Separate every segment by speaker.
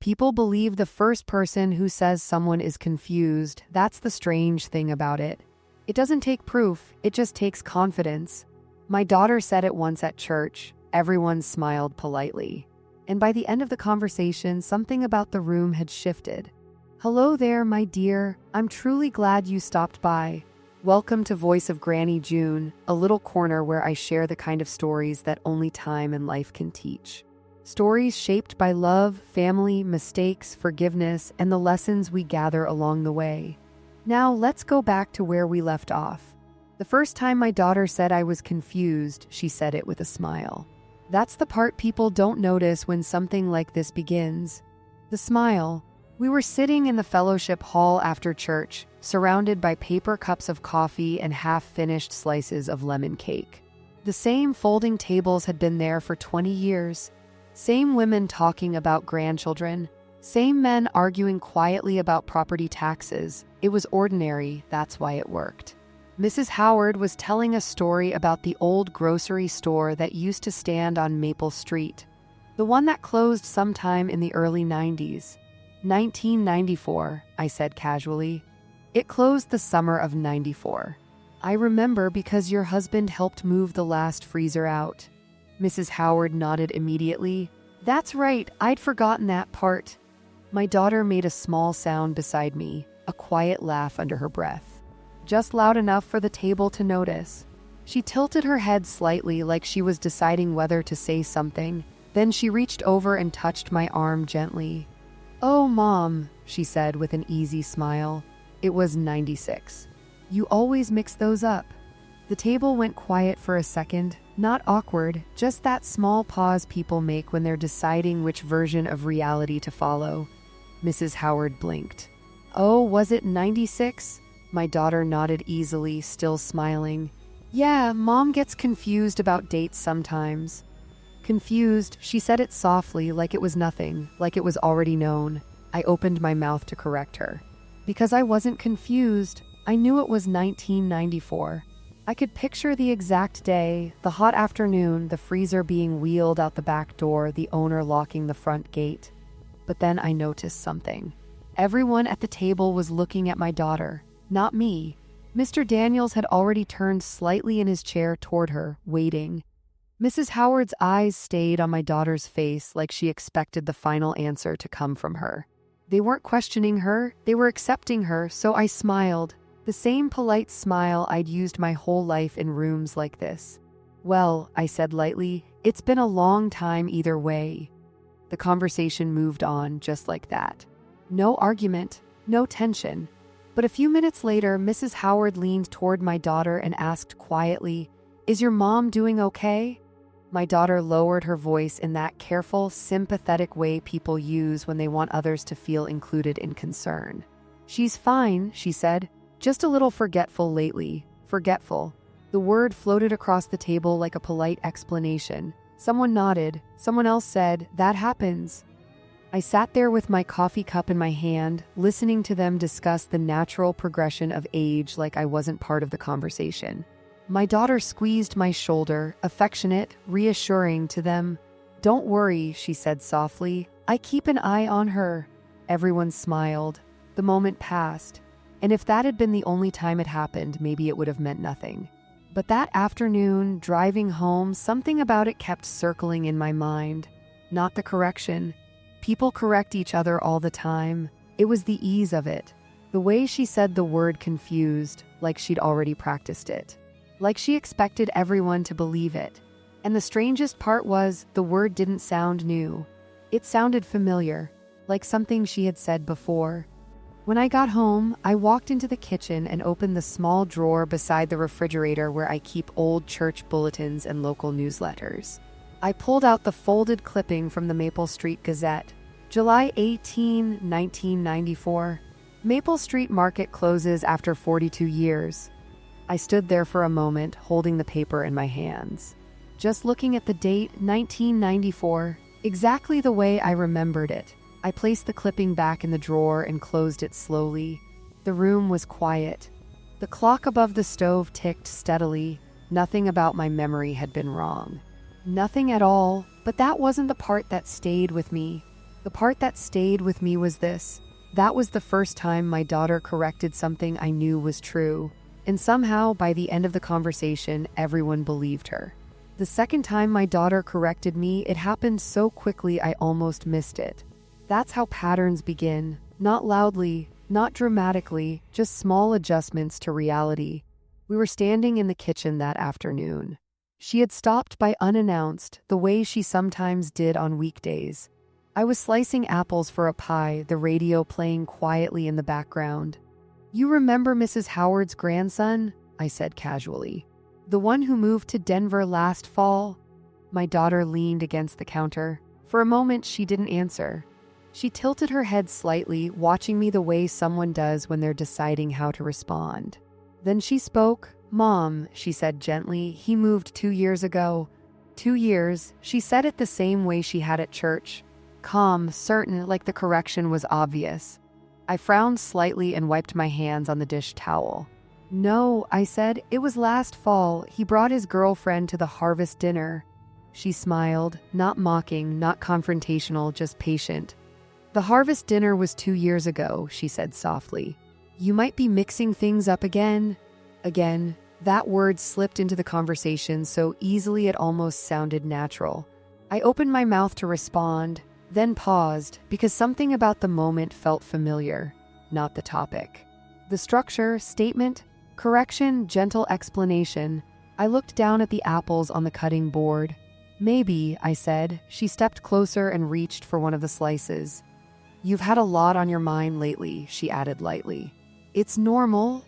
Speaker 1: People believe the first person who says someone is confused. That's the strange thing about it. It doesn't take proof, it just takes confidence. My daughter said it once at church. Everyone smiled politely. And by the end of the conversation, something about the room had shifted. "Hello there, my dear. I'm truly glad you stopped by. Welcome to Voice of Granny June, a little corner where I share the kind of stories that only time and life can teach. Stories shaped by love, family, mistakes, forgiveness, and the lessons we gather along the way. Now let's go back to where we left off. The first time my daughter said I was confused, she said it with a smile. That's the part people don't notice when something like this begins. The smile. We were sitting in the fellowship hall after church, surrounded by paper cups of coffee and half-finished slices of lemon cake. The same folding tables had been there for 20 years. Same women talking about grandchildren. Same men arguing quietly about property taxes. It was ordinary, that's why it worked. Mrs. Howard was telling a story about the old grocery store that used to stand on Maple Street. The one that closed sometime in the early 90s. 1994, I said casually. It closed the summer of 94. I remember because your husband helped move the last freezer out. Mrs. Howard nodded immediately. That's right, I'd forgotten that part. My daughter made a small sound beside me, a quiet laugh under her breath. Just loud enough for the table to notice. She tilted her head slightly like she was deciding whether to say something. Then she reached over and touched my arm gently. "Oh, Mom," she said with an easy smile. It was 96. "You always mix those up." The table went quiet for a second, not awkward, just that small pause people make when they're deciding which version of reality to follow. Mrs. Howard blinked. "Oh, was it 96? My daughter nodded easily, still smiling. "Yeah, Mom gets confused about dates sometimes." Confused, she said it softly, like it was nothing, like it was already known. I opened my mouth to correct her. Because I wasn't confused, I knew it was 1994. I could picture the exact day, the hot afternoon, the freezer being wheeled out the back door, the owner locking the front gate. But then I noticed something. Everyone at the table was looking at my daughter. Not me. Mr. Daniels had already turned slightly in his chair toward her, waiting. Mrs. Howard's eyes stayed on my daughter's face like she expected the final answer to come from her. They weren't questioning her, they were accepting her, so I smiled. The same polite smile I'd used my whole life in rooms like this. "Well," I said lightly, "it's been a long time either way." The conversation moved on just like that. No argument, no tension. But a few minutes later, Mrs. Howard leaned toward my daughter and asked quietly, "Is your mom doing okay?" My daughter lowered her voice in that careful, sympathetic way people use when they want others to feel included in concern. "She's fine," she said. "Just a little forgetful lately." Forgetful. The word floated across the table like a polite explanation. Someone nodded. Someone else said, "That happens." I sat there with my coffee cup in my hand, listening to them discuss the natural progression of age like I wasn't part of the conversation. My daughter squeezed my shoulder, affectionate, reassuring to them. "Don't worry," she said softly. "I keep an eye on her." Everyone smiled. The moment passed. And if that had been the only time it happened, maybe it would have meant nothing. But that afternoon, driving home, something about it kept circling in my mind. Not the correction. People correct each other all the time. It was the ease of it. The way she said the word confused, like she'd already practiced it. Like she expected everyone to believe it. And the strangest part was, the word didn't sound new. It sounded familiar, like something she had said before. When I got home, I walked into the kitchen and opened the small drawer beside the refrigerator where I keep old church bulletins and local newsletters. I pulled out the folded clipping from the Maple Street Gazette. July 18, 1994. Maple Street Market closes after 42 years. I stood there for a moment, holding the paper in my hands. Just looking at the date, 1994, exactly the way I remembered it. I placed the clipping back in the drawer and closed it slowly. The room was quiet. The clock above the stove ticked steadily. Nothing about my memory had been wrong. Nothing at all, but that wasn't the part that stayed with me. The part that stayed with me was this. That was the first time my daughter corrected something I knew was true, and somehow, by the end of the conversation, everyone believed her. The second time my daughter corrected me, it happened so quickly I almost missed it. That's how patterns begin, not loudly, not dramatically, just small adjustments to reality. We were standing in the kitchen that afternoon. She had stopped by unannounced, the way she sometimes did on weekdays. I was slicing apples for a pie, the radio playing quietly in the background. "You remember Mrs. Howard's grandson?" I said casually. "The one who moved to Denver last fall?" My daughter leaned against the counter. For a moment, she didn't answer. She tilted her head slightly, watching me the way someone does when they're deciding how to respond. Then she spoke. "Mom," she said gently, "he moved 2 years ago." 2 years. She said it the same way she had at church. Calm, certain, like the correction was obvious. I frowned slightly and wiped my hands on the dish towel. "No," I said, "it was last fall. He brought his girlfriend to the harvest dinner." She smiled, not mocking, not confrontational, just patient. "The harvest dinner was 2 years ago," she said softly. "You might be mixing things up again." Again, that word slipped into the conversation so easily it almost sounded natural. I opened my mouth to respond, then paused because something about the moment felt familiar, not the topic. The structure, statement, correction, gentle explanation. I looked down at the apples on the cutting board. "Maybe," I said. She stepped closer and reached for one of the slices. "You've had a lot on your mind lately," she added lightly. "It's normal."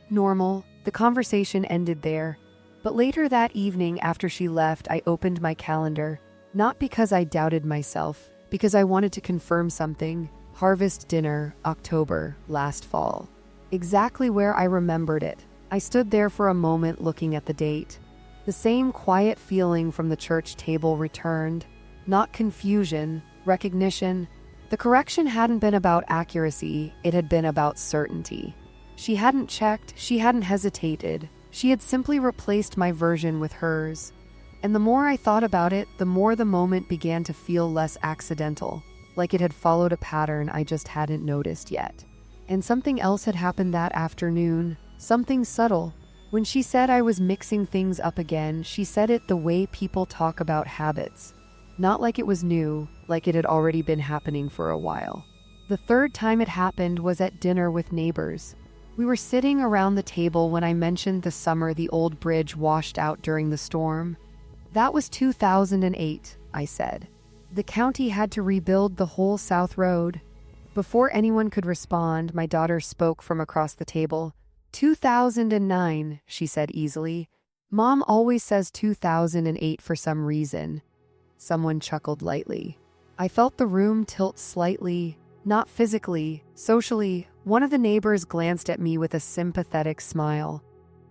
Speaker 1: The conversation ended there. But later that evening after she left, I opened my calendar, not because I doubted myself, because I wanted to confirm something. Harvest dinner, October, last fall. Exactly where I remembered it. I stood there for a moment looking at the date. The same quiet feeling from the church table returned. Not confusion, recognition. The correction hadn't been about accuracy, it had been about certainty. She hadn't checked, she hadn't hesitated. She had simply replaced my version with hers. And the more I thought about it, the more the moment began to feel less accidental, like it had followed a pattern I just hadn't noticed yet. And something else had happened that afternoon, something subtle. When she said I was mixing things up again, she said it the way people talk about habits. Not like it was new, like it had already been happening for a while. The third time it happened was at dinner with neighbors. We were sitting around the table when I mentioned the summer the old bridge washed out during the storm. "That was 2008, I said. "The county had to rebuild the whole South Road." Before anyone could respond, my daughter spoke from across the table. 2009, she said easily. "Mom always says 2008 for some reason." Someone chuckled lightly. I felt the room tilt slightly, not physically, socially. One of the neighbors glanced at me with a sympathetic smile.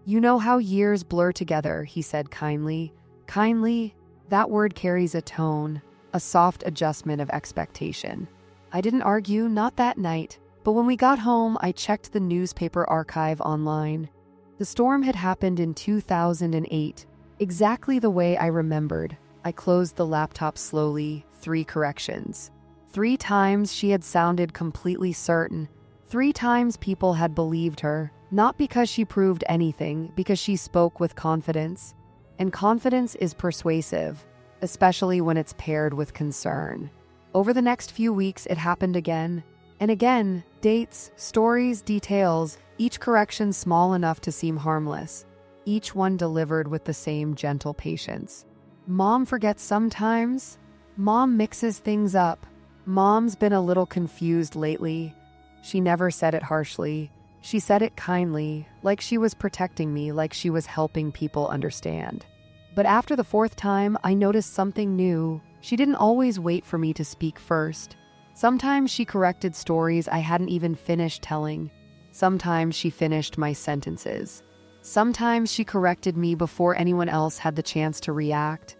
Speaker 1: "You know how years blur together," he said kindly. Kindly, that word carries a tone, a soft adjustment of expectation. I didn't argue, not that night, but when we got home, I checked the newspaper archive online. The storm had happened in 2008, exactly the way I remembered. I closed the laptop slowly, 3 corrections. 3 times she had sounded completely certain. 3 times people had believed her, not because she proved anything, because she spoke with confidence. And confidence is persuasive, especially when it's paired with concern. Over the next few weeks, it happened again. And again, dates, stories, details, each correction small enough to seem harmless. Each one delivered with the same gentle patience. "Mom forgets sometimes. Mom mixes things up. Mom's been a little confused lately." She never said it harshly. She said it kindly, like she was protecting me, like she was helping people understand. But after the 4th time, I noticed something new. She didn't always wait for me to speak first. Sometimes she corrected stories I hadn't even finished telling. Sometimes she finished my sentences. Sometimes she corrected me before anyone else had the chance to react.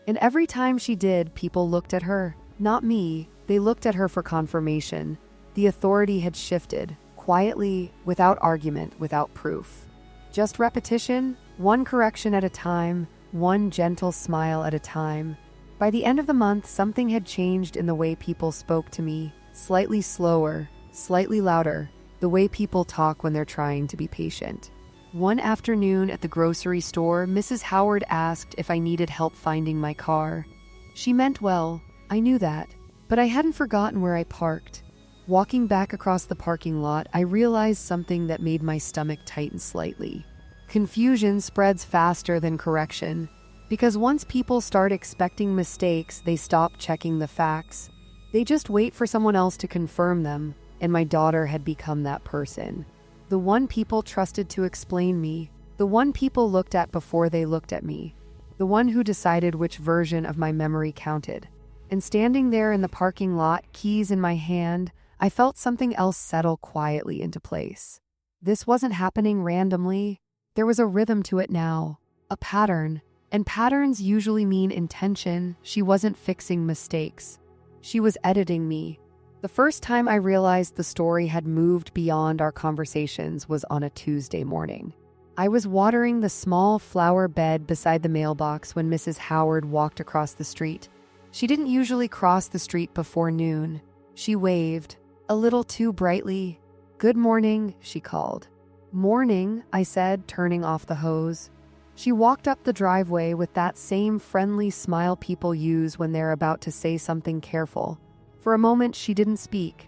Speaker 1: And every time she did, people looked at her, not me. They looked at her for confirmation. The authority had shifted, quietly, without argument, without proof. Just repetition, one correction at a time, one gentle smile at a time. By the end of the month, something had changed in the way people spoke to me. Slightly slower, slightly louder, the way people talk when they're trying to be patient. One afternoon at the grocery store, Mrs. Howard asked if I needed help finding my car. She meant well, I knew that, but I hadn't forgotten where I parked. Walking back across the parking lot, I realized something that made my stomach tighten slightly. Confusion spreads faster than correction, because once people start expecting mistakes, they stop checking the facts. They just wait for someone else to confirm them, and my daughter had become that person. The one people trusted to explain me, the one people looked at before they looked at me, the one who decided which version of my memory counted. And standing there in the parking lot, keys in my hand, I felt something else settle quietly into place. This wasn't happening randomly. There was a rhythm to it now, a pattern, and patterns usually mean intention. She wasn't fixing mistakes. She was editing me. The first time I realized the story had moved beyond our conversations was on a Tuesday morning. I was watering the small flower bed beside the mailbox when Mrs. Howard walked across the street. She didn't usually cross the street before noon. She waved, a little too brightly. "Good morning," she called. "Morning," I said, turning off the hose. She walked up the driveway with that same friendly smile people use when they're about to say something careful. For a moment, she didn't speak.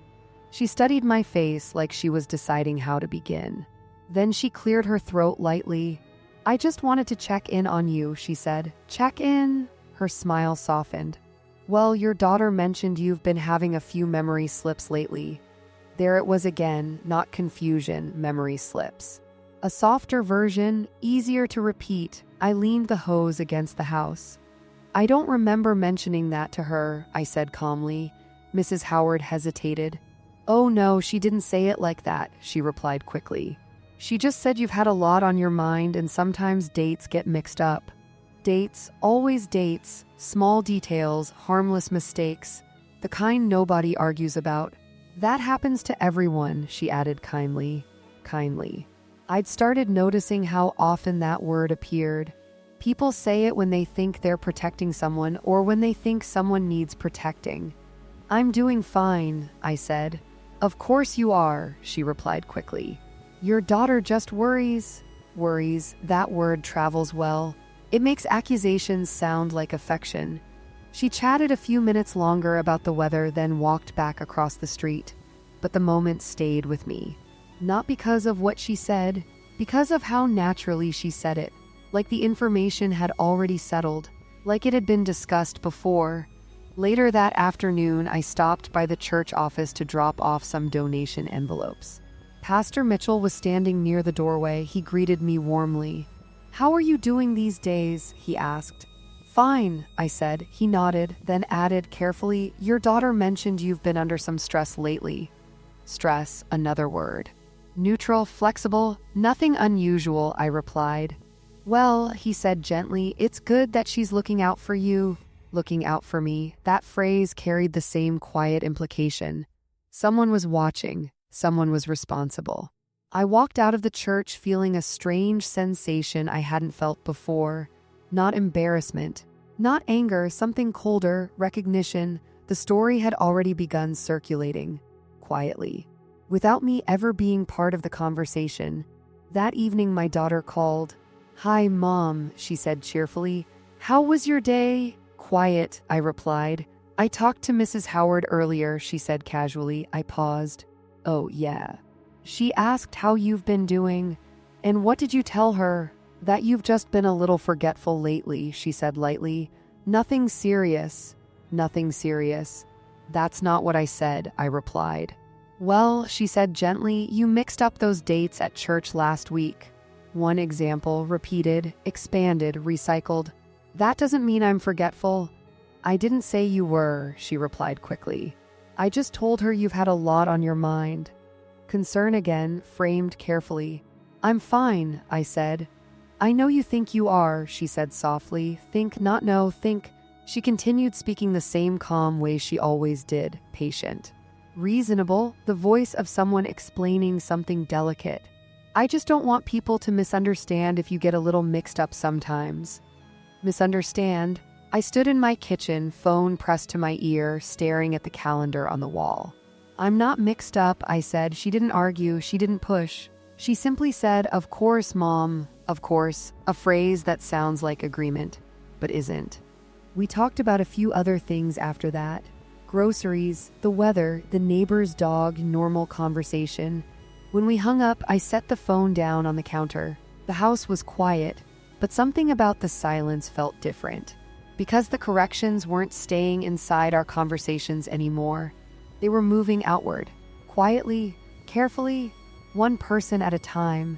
Speaker 1: She studied my face like she was deciding how to begin. Then she cleared her throat lightly. "I just wanted to check in on you," she said. "Check in?" Her smile softened. "Well, your daughter mentioned you've been having a few memory slips lately." There it was again, not confusion, memory slips. A softer version, easier to repeat. I leaned the hose against the house. "I don't remember mentioning that to her," I said calmly. Mrs. Howard hesitated. "Oh no, she didn't say it like that," she replied quickly. "She just said you've had a lot on your mind and sometimes dates get mixed up." Dates, always dates, small details, harmless mistakes, the kind nobody argues about. "That happens to everyone," she added kindly. Kindly. I'd started noticing how often that word appeared. People say it when they think they're protecting someone or when they think someone needs protecting. "I'm doing fine," I said. "Of course you are," she replied quickly. "Your daughter just worries." Worries, that word travels well. It makes accusations sound like affection. She chatted a few minutes longer about the weather, then walked back across the street. But the moment stayed with me. Not because of what she said, because of how naturally she said it. Like the information had already settled, like it had been discussed before. Later that afternoon, I stopped by the church office to drop off some donation envelopes. Pastor Mitchell was standing near the doorway. He greeted me warmly. "How are you doing these days?" he asked. "Fine," I said. He nodded, then added carefully, "Your daughter mentioned you've been under some stress lately." Stress, another word. Neutral, flexible, nothing unusual, I replied. "Well," he said gently, "it's good that she's looking out for you." Looking out for me, that phrase carried the same quiet implication. Someone was watching, someone was responsible. I walked out of the church feeling a strange sensation I hadn't felt before. Not embarrassment, not anger, something colder, recognition. The story had already begun circulating, quietly, without me ever being part of the conversation. That evening my daughter called. "Hi, Mom," she said cheerfully. "How was your day?" "Quiet," I replied. "I talked to Mrs. Howard earlier," she said casually. I paused. "Oh, yeah." She asked how you've been doing. "And what did you tell her?" "That you've just been a little forgetful lately," she said lightly. "Nothing serious." "Nothing serious." "That's not what I said," I replied. "Well," she said gently, "you mixed up those dates at church last week." One example, repeated, expanded, recycled. "That doesn't mean I'm forgetful." "I didn't say you were," she replied quickly. "I just told her you've had a lot on your mind." Concern again, framed carefully. "I'm fine," I said. "I know you think you are," she said softly. "Think, not know, think." She continued speaking the same calm way she always did, patient. Reasonable, the voice of someone explaining something delicate. "I just don't want people to misunderstand if you get a little mixed up sometimes." "Misunderstand?" I stood in my kitchen, phone pressed to my ear, staring at the calendar on the wall. "I'm not mixed up," I said. She didn't argue, she didn't push. She simply said, "Of course, Mom, of course," a phrase that sounds like agreement, but isn't. We talked about a few other things after that. Groceries, the weather, the neighbor's dog, normal conversation. When we hung up, I set the phone down on the counter. The house was quiet, but something about the silence felt different. Because the corrections weren't staying inside our conversations anymore. They were moving outward, quietly, carefully, one person at a time.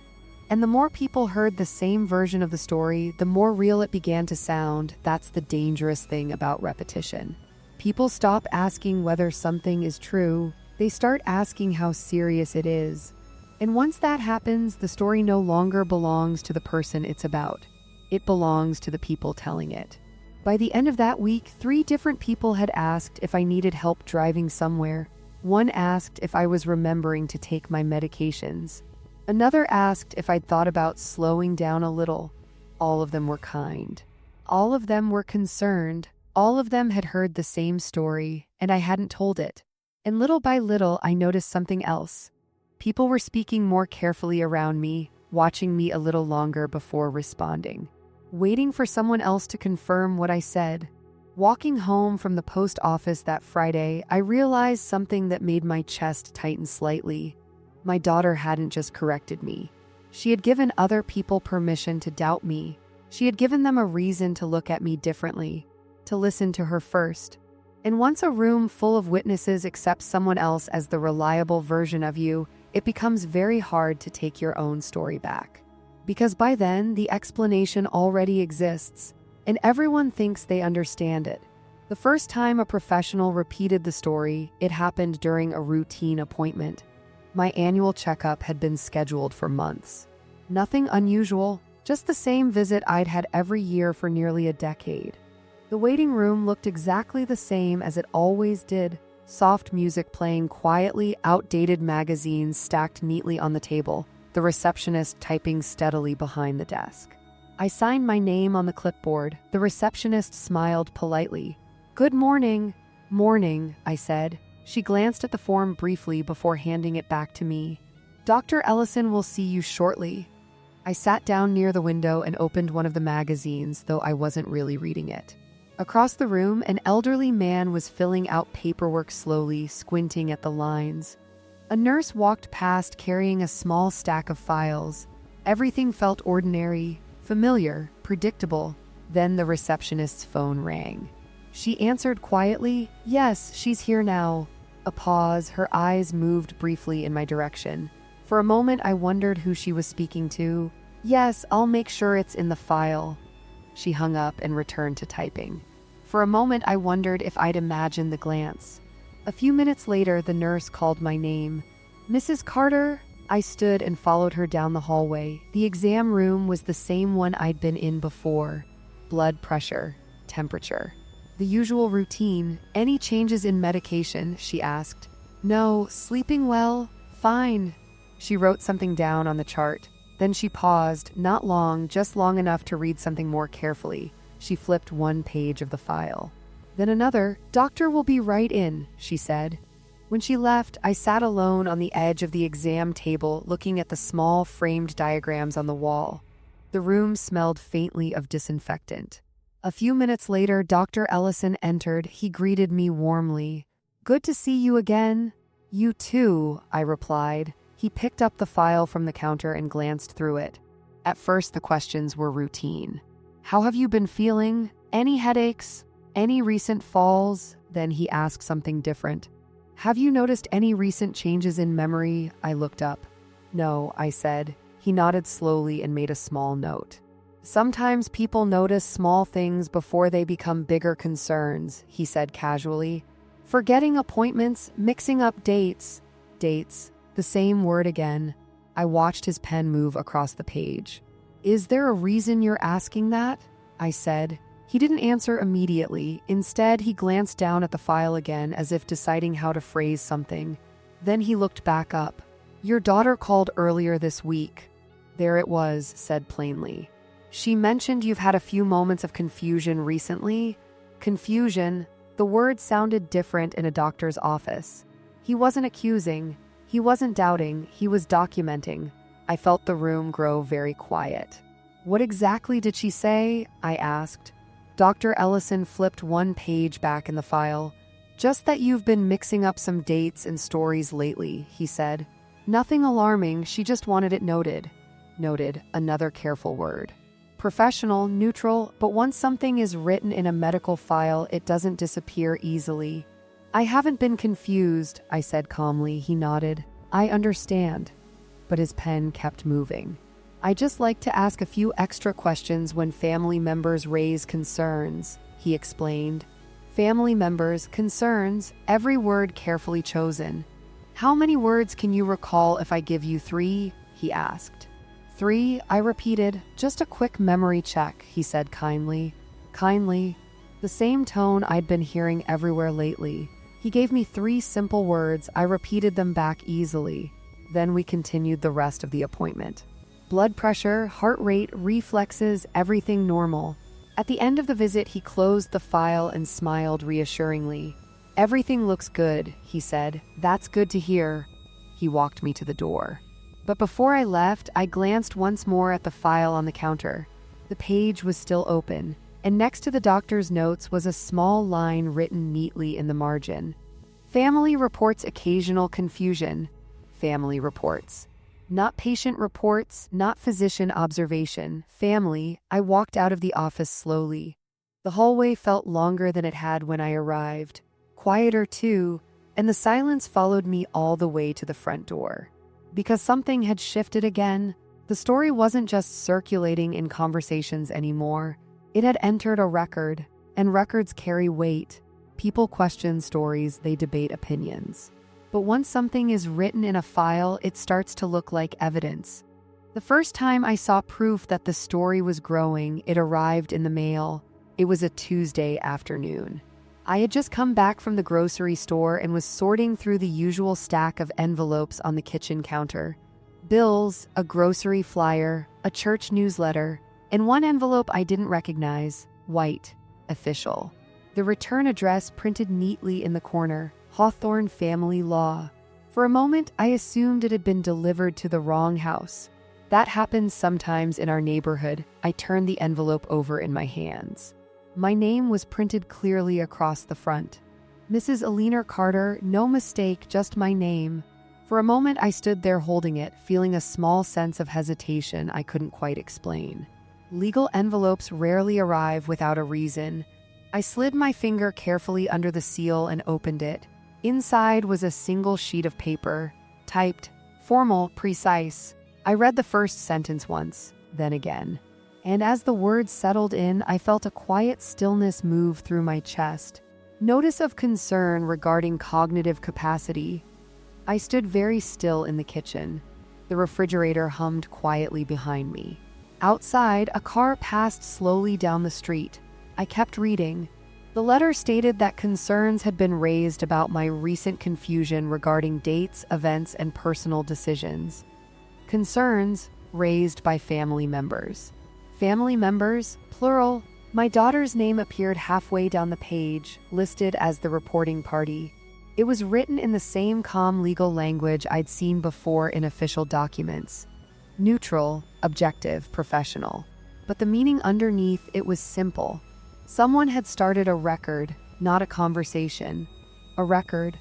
Speaker 1: And the more people heard the same version of the story, the more real it began to sound. That's the dangerous thing about repetition. People stop asking whether something is true. They start asking how serious it is. And once that happens, the story no longer belongs to the person it's about. It belongs to the people telling it. By the end of that week, 3 different people had asked if I needed help driving somewhere. One asked if I was remembering to take my medications. Another asked if I'd thought about slowing down a little. All of them were kind. All of them were concerned. All of them had heard the same story, and I hadn't told it. And little by little, I noticed something else. People were speaking more carefully around me, watching me a little longer before responding. Waiting for someone else to confirm what I said. Walking home from the post office that Friday, I realized something that made my chest tighten slightly. My daughter hadn't just corrected me. She had given other people permission to doubt me. She had given them a reason to look at me differently, to listen to her first. And once a room full of witnesses accepts someone else as the reliable version of you, it becomes very hard to take your own story back. Because by then, the explanation already exists, and everyone thinks they understand it. The first time a professional repeated the story, it happened during a routine appointment. My annual checkup had been scheduled for months. Nothing unusual, just the same visit I'd had every year for nearly a decade. The waiting room looked exactly the same as it always did. Soft music playing quietly, outdated magazines stacked neatly on the table, the receptionist typing steadily behind the desk. I signed my name on the clipboard. The receptionist smiled politely. "Good morning." "Morning," I said. She glanced at the form briefly before handing it back to me. "Dr. Ellison will see you shortly." I sat down near the window and opened one of the magazines, though I wasn't really reading it. Across the room, an elderly man was filling out paperwork slowly, squinting at the lines. A nurse walked past carrying a small stack of files. Everything felt ordinary, familiar, predictable. Then the receptionist's phone rang. She answered quietly, "Yes, she's here now." A pause, her eyes moved briefly in my direction. For a moment, I wondered who she was speaking to. "Yes, I'll make sure it's in the file." She hung up and returned to typing. For a moment, I wondered if I'd imagined the glance. A few minutes later, the nurse called my name. "Mrs. Carter?" I stood and followed her down the hallway. The exam room was the same one I'd been in before. Blood pressure, temperature. The usual routine. "Any changes in medication?" she asked. "No, sleeping well? Fine." She wrote something down on the chart. Then she paused, not long, just long enough to read something more carefully. She flipped one page of the file. Then another. "Doctor will be right in," she said. When she left, I sat alone on the edge of the exam table, looking at the small framed diagrams on the wall. The room smelled faintly of disinfectant. A few minutes later, Dr. Ellison entered. He greeted me warmly. "Good to see you again." "You too," I replied. He picked up the file from the counter and glanced through it. At first, the questions were routine. "How have you been feeling? Any headaches? Any recent falls?" Then he asked something different. "Have you noticed any recent changes in memory?" I looked up. "No," I said. He nodded slowly and made a small note. "Sometimes people notice small things before they become bigger concerns," he said casually. "Forgetting appointments, mixing up dates." Dates. The same word again. I watched his pen move across the page. "Is there a reason you're asking that?" I said. He didn't answer immediately. Instead, he glanced down at the file again as if deciding how to phrase something. Then he looked back up. "Your daughter called earlier this week." There it was, said plainly. "She mentioned you've had a few moments of confusion recently." Confusion. The word sounded different in a doctor's office. He wasn't accusing. He wasn't doubting. He was documenting. I felt the room grow very quiet. What exactly did she say? I asked. Dr. Ellison flipped one page back in the file. Just that you've been mixing up some dates and stories lately, he said. Nothing alarming, she just wanted it noted. Noted, another careful word. Professional, neutral, but once something is written in a medical file, it doesn't disappear easily. I haven't been confused, I said calmly. He nodded. I understand. But his pen kept moving. I just like to ask a few extra questions when family members raise concerns, he explained. Family members, concerns, every word carefully chosen. How many words can you recall if I give you 3? He asked. 3, I repeated. Just a quick memory check, he said kindly. Kindly. The same tone I'd been hearing everywhere lately. He gave me 3 simple words. I repeated them back easily. Then we continued the rest of the appointment. Blood pressure, heart rate, reflexes, everything normal. At the end of the visit, he closed the file and smiled reassuringly. Everything looks good, he said. That's good to hear. He walked me to the door. But before I left, I glanced once more at the file on the counter. The page was still open, and next to the doctor's notes was a small line written neatly in the margin. Family reports occasional confusion. Family reports. Not patient reports, not physician observation. Family. I walked out of the office slowly. The hallway felt longer than it had when I arrived. Quieter too, and the silence followed me all the way to the front door. Because something had shifted again, the story wasn't just circulating in conversations anymore. It had entered a record, and records carry weight. People question stories, they debate opinions. But once something is written in a file, it starts to look like evidence. The first time I saw proof that the story was growing, it arrived in the mail. It was a Tuesday afternoon. I had just come back from the grocery store and was sorting through the usual stack of envelopes on the kitchen counter. Bills, a grocery flyer, a church newsletter, and one envelope I didn't recognize, white, official. The return address printed neatly in the corner. Hawthorne Family Law. For a moment, I assumed it had been delivered to the wrong house. That happens sometimes in our neighborhood. I turned the envelope over in my hands. My name was printed clearly across the front. Mrs. Alina Carter, no mistake, just my name. For a moment, I stood there holding it, feeling a small sense of hesitation I couldn't quite explain. Legal envelopes rarely arrive without a reason. I slid my finger carefully under the seal and opened it. Inside was a single sheet of paper, typed, formal, precise. I read the first sentence once, then again. And as the words settled in, I felt a quiet stillness move through my chest. Notice of concern regarding cognitive capacity. I stood very still in the kitchen. The refrigerator hummed quietly behind me. Outside, a car passed slowly down the street. I kept reading. The letter stated that concerns had been raised about my recent confusion regarding dates, events, and personal decisions. Concerns raised by family members. Family members, plural. My daughter's name appeared halfway down the page, listed as the reporting party. It was written in the same calm legal language I'd seen before in official documents. Neutral, objective, professional. But the meaning underneath it was simple. Someone had started a record, not a conversation. A record.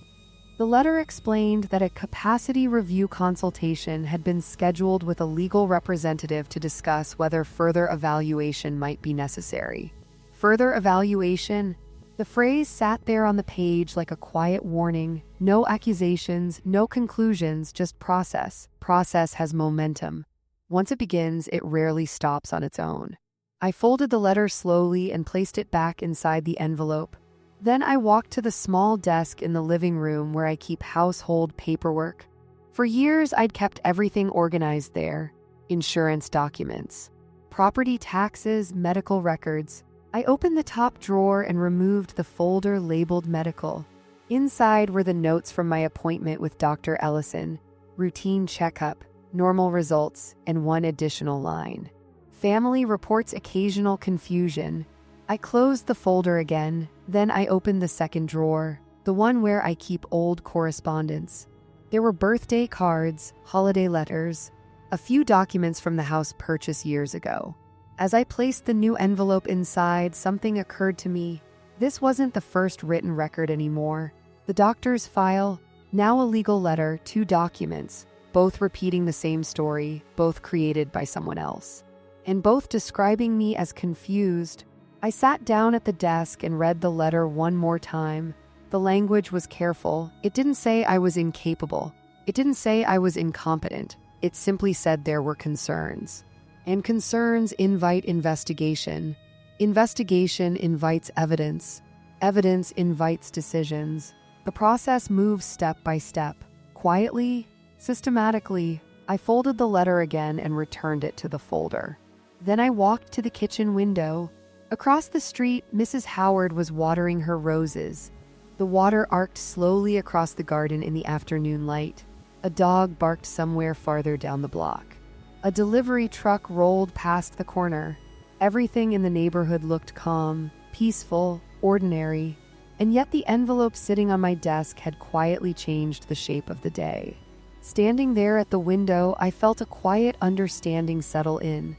Speaker 1: The letter explained that a capacity review consultation had been scheduled with a legal representative to discuss whether further evaluation might be necessary. Further evaluation? The phrase sat there on the page like a quiet warning. No accusations, no conclusions, just process. Process has momentum. Once it begins, it rarely stops on its own. I folded the letter slowly and placed it back inside the envelope. Then I walked to the small desk in the living room where I keep household paperwork. For years, I'd kept everything organized there. Insurance documents, property taxes, medical records. I opened the top drawer and removed the folder labeled medical. Inside were the notes from my appointment with Dr. Ellison, routine checkup, normal results, and one additional line. Family reports occasional confusion. I closed the folder again, then I opened the second drawer, the one where I keep old correspondence. There were birthday cards, holiday letters, a few documents from the house purchase years ago. As I placed the new envelope inside, something occurred to me. This wasn't the first written record anymore. The doctor's file, now a legal letter, 2 documents, both repeating the same story, both created by someone else, and both describing me as confused. I sat down at the desk and read the letter one more time. The language was careful. It didn't say I was incapable. It didn't say I was incompetent. It simply said there were concerns. And concerns invite investigation. Investigation invites evidence. Evidence invites decisions. The process moves step by step. Quietly, systematically, I folded the letter again and returned it to the folder. Then I walked to the kitchen window. Across the street, Mrs. Howard was watering her roses. The water arced slowly across the garden in the afternoon light. A dog barked somewhere farther down the block. A delivery truck rolled past the corner. Everything in the neighborhood looked calm, peaceful, ordinary, and yet the envelope sitting on my desk had quietly changed the shape of the day. Standing there at the window, I felt a quiet understanding settle in.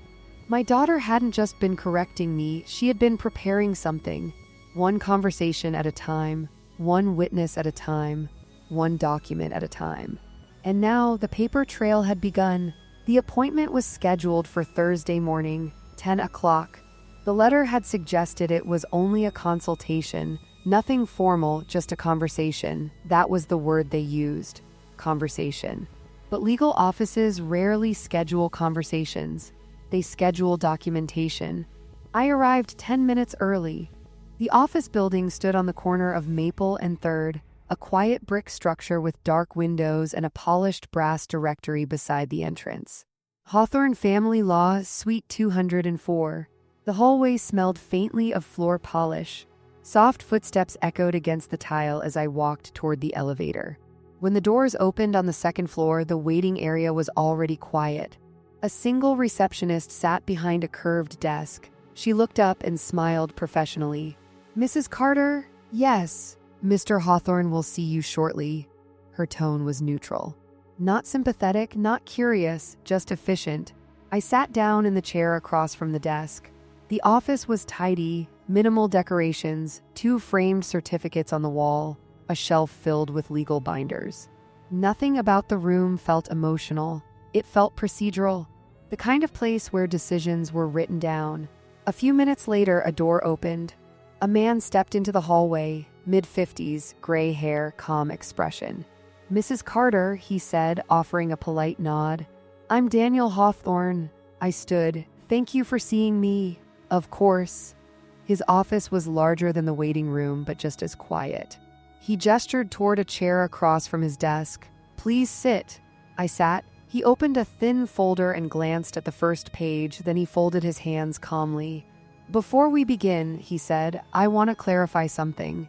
Speaker 1: My daughter hadn't just been correcting me, she had been preparing something. One conversation at a time, one witness at a time, one document at a time. And now the paper trail had begun. The appointment was scheduled for Thursday morning, 10 o'clock. The letter had suggested it was only a consultation, nothing formal, just a conversation. That was the word they used, conversation. But legal offices rarely schedule conversations. They schedule documentation. I arrived 10 minutes early. The office building stood on the corner of Maple and 3rd, a quiet brick structure with dark windows and a polished brass directory beside the entrance. Hawthorne Family Law, Suite 204. The hallway smelled faintly of floor polish. Soft footsteps echoed against the tile as I walked toward the elevator. When the doors opened on the second floor, the waiting area was already quiet. A single receptionist sat behind a curved desk. She looked up and smiled professionally. "Mrs. Carter?" "Yes. Mr. Hawthorne will see you shortly." Her tone was neutral. Not sympathetic, not curious, just efficient. I sat down in the chair across from the desk. The office was tidy, minimal decorations, 2 framed certificates on the wall, a shelf filled with legal binders. Nothing about the room felt emotional. It felt procedural, the kind of place where decisions were written down. A few minutes later, a door opened. A man stepped into the hallway, mid-50s, gray hair, calm expression. "Mrs. Carter," he said, offering a polite nod. "I'm Daniel Hawthorne." I stood. "Thank you for seeing me." "Of course." His office was larger than the waiting room, but just as quiet. He gestured toward a chair across from his desk. "Please sit." I sat. He opened a thin folder and glanced at the first page, then he folded his hands calmly. "Before we begin," he said, "I want to clarify something."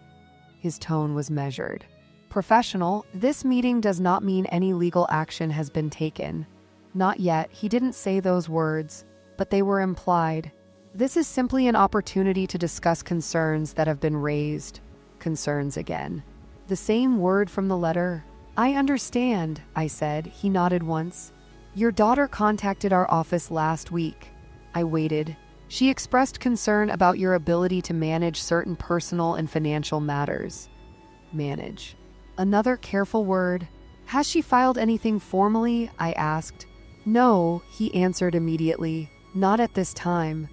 Speaker 1: His tone was measured. "Professional, this meeting does not mean any legal action has been taken." Not yet. He didn't say those words, but they were implied. This is simply an opportunity to discuss concerns that have been raised. Concerns again. The same word from the letter. "I understand," I said. He nodded once. "Your daughter contacted our office last week." I waited. "She expressed concern about your ability to manage certain personal and financial matters." Manage. Another careful word. "Has she filed anything formally?" I asked. "No," he answered immediately. "Not at this time."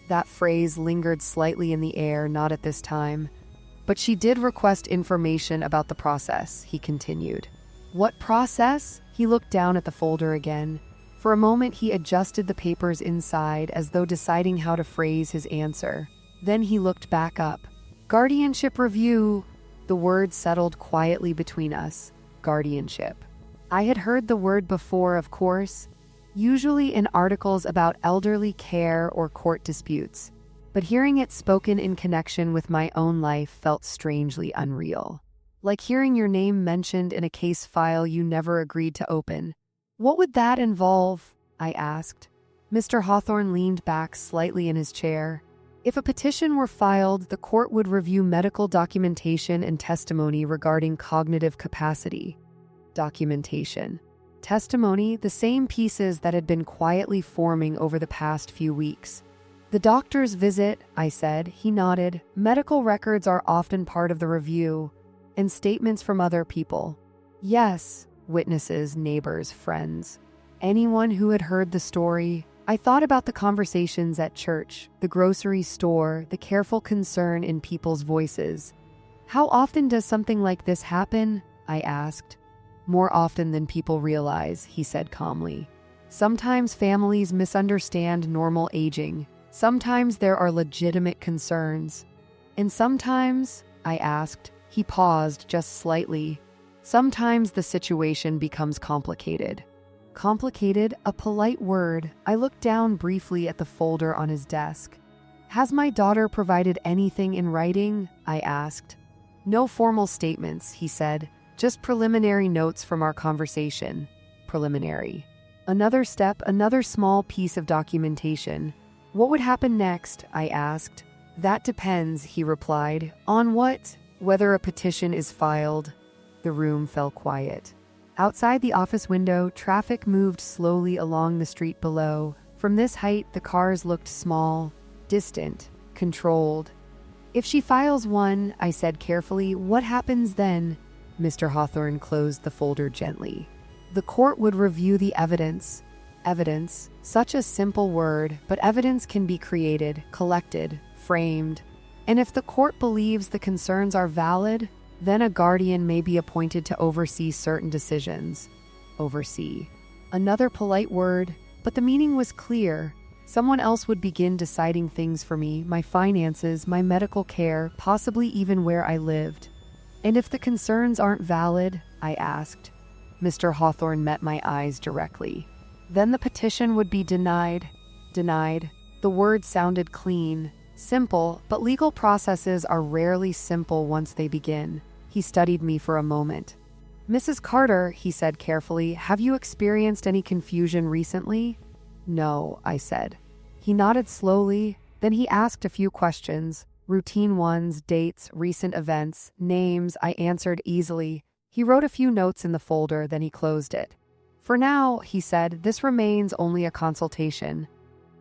Speaker 1: That phrase lingered slightly in the air, "not at this time." "But she did request information about the process," he continued. "What process?" He looked down at the folder again. For a moment, he adjusted the papers inside as though deciding how to phrase his answer. Then he looked back up. "Guardianship review." The word settled quietly between us. Guardianship. I had heard the word before, of course, usually in articles about elderly care or court disputes. But hearing it spoken in connection with my own life felt strangely unreal. Like hearing your name mentioned in a case file you never agreed to open. "What would that involve?" I asked. Mr. Hawthorne leaned back slightly in his chair. If a petition were filed, the court would review medical documentation and testimony regarding cognitive capacity. Documentation. Testimony, the same pieces that had been quietly forming over the past few weeks. The doctor's visit, I said. He nodded. Medical records are often part of the review, and statements from other people. Yes, witnesses, neighbors, friends. Anyone who had heard the story. I thought about the conversations at church, the grocery store, the careful concern in people's voices. How often does something like this happen? I asked. More often than people realize, he said calmly. Sometimes families misunderstand normal aging. Sometimes there are legitimate concerns. And sometimes, I asked, he paused just slightly. Sometimes the situation becomes complicated. Complicated, a polite word. I looked down briefly at the folder on his desk. Has my daughter provided anything in writing? I asked. No formal statements, he said. Just preliminary notes from our conversation. Preliminary. Another step, another small piece of documentation. What would happen next? I asked. That depends, he replied. On what? Whether a petition is filed. The room fell quiet. Outside the office window, traffic moved slowly along the street below. From this height, the cars looked small, distant, controlled. If she files one, I said carefully, what happens then? Mr. Hawthorne closed the folder gently. The court would review the evidence. Evidence, such a simple word, but evidence can be created, collected, framed. And if the court believes the concerns are valid, then a guardian may be appointed to oversee certain decisions. Oversee. Another polite word, but the meaning was clear. Someone else would begin deciding things for me, my finances, my medical care, possibly even where I lived. And if the concerns aren't valid, I asked. Mr. Hawthorne met my eyes directly. Then the petition would be denied. Denied. The word sounded clean, simple, but legal processes are rarely simple once they begin. He studied me for a moment. Mrs. Carter, he said carefully, have you experienced any confusion recently? No, I said. He nodded slowly, then he asked a few questions, routine ones, dates, recent events, names. I answered easily. He wrote a few notes in the folder, then he closed it. For now, he said, this remains only a consultation.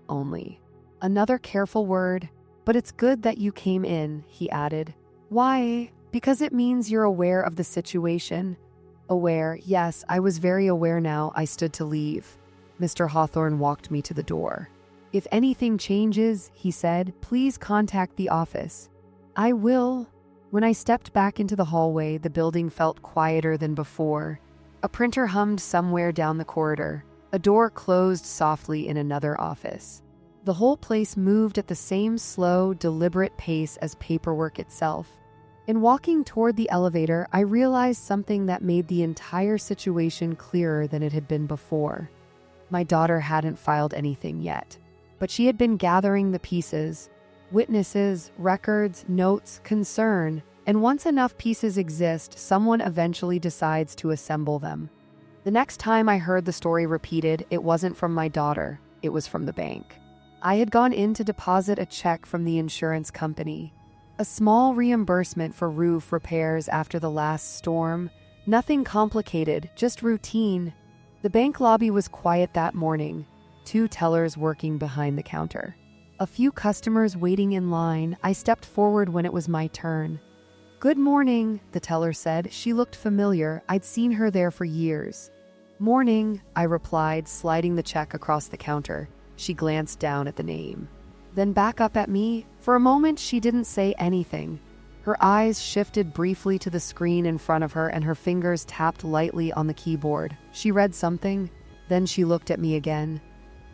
Speaker 1: Only. Another careful word. But it's good that you came in, he added. Why? Because it means you're aware of the situation. Aware, yes, I was very aware now. I stood to leave. Mr. Hawthorne walked me to the door. If anything changes, he said, please contact the office. I will. When I stepped back into the hallway, the building felt quieter than before. A printer hummed somewhere down the corridor. A door closed softly in another office. The whole place moved at the same slow, deliberate pace as paperwork itself. In walking toward the elevator, I realized something that made the entire situation clearer than it had been before. My daughter hadn't filed anything yet, but she had been gathering the pieces. Witnesses, records, notes, concern, and once enough pieces exist, someone eventually decides to assemble them. The next time I heard the story repeated, it wasn't from my daughter, it was from the bank. I had gone in to deposit a check from the insurance company. A small reimbursement for roof repairs after the last storm. Nothing complicated, just routine. The bank lobby was quiet that morning, 2 tellers working behind the counter. A few customers waiting in line. I stepped forward when it was my turn. Good morning, the teller said. She looked familiar. I'd seen her there for years. Morning, I replied, sliding the check across the counter. She glanced down at the name. Then back up at me. For a moment, she didn't say anything. Her eyes shifted briefly to the screen in front of her and her fingers tapped lightly on the keyboard. She read something. Then she looked at me again.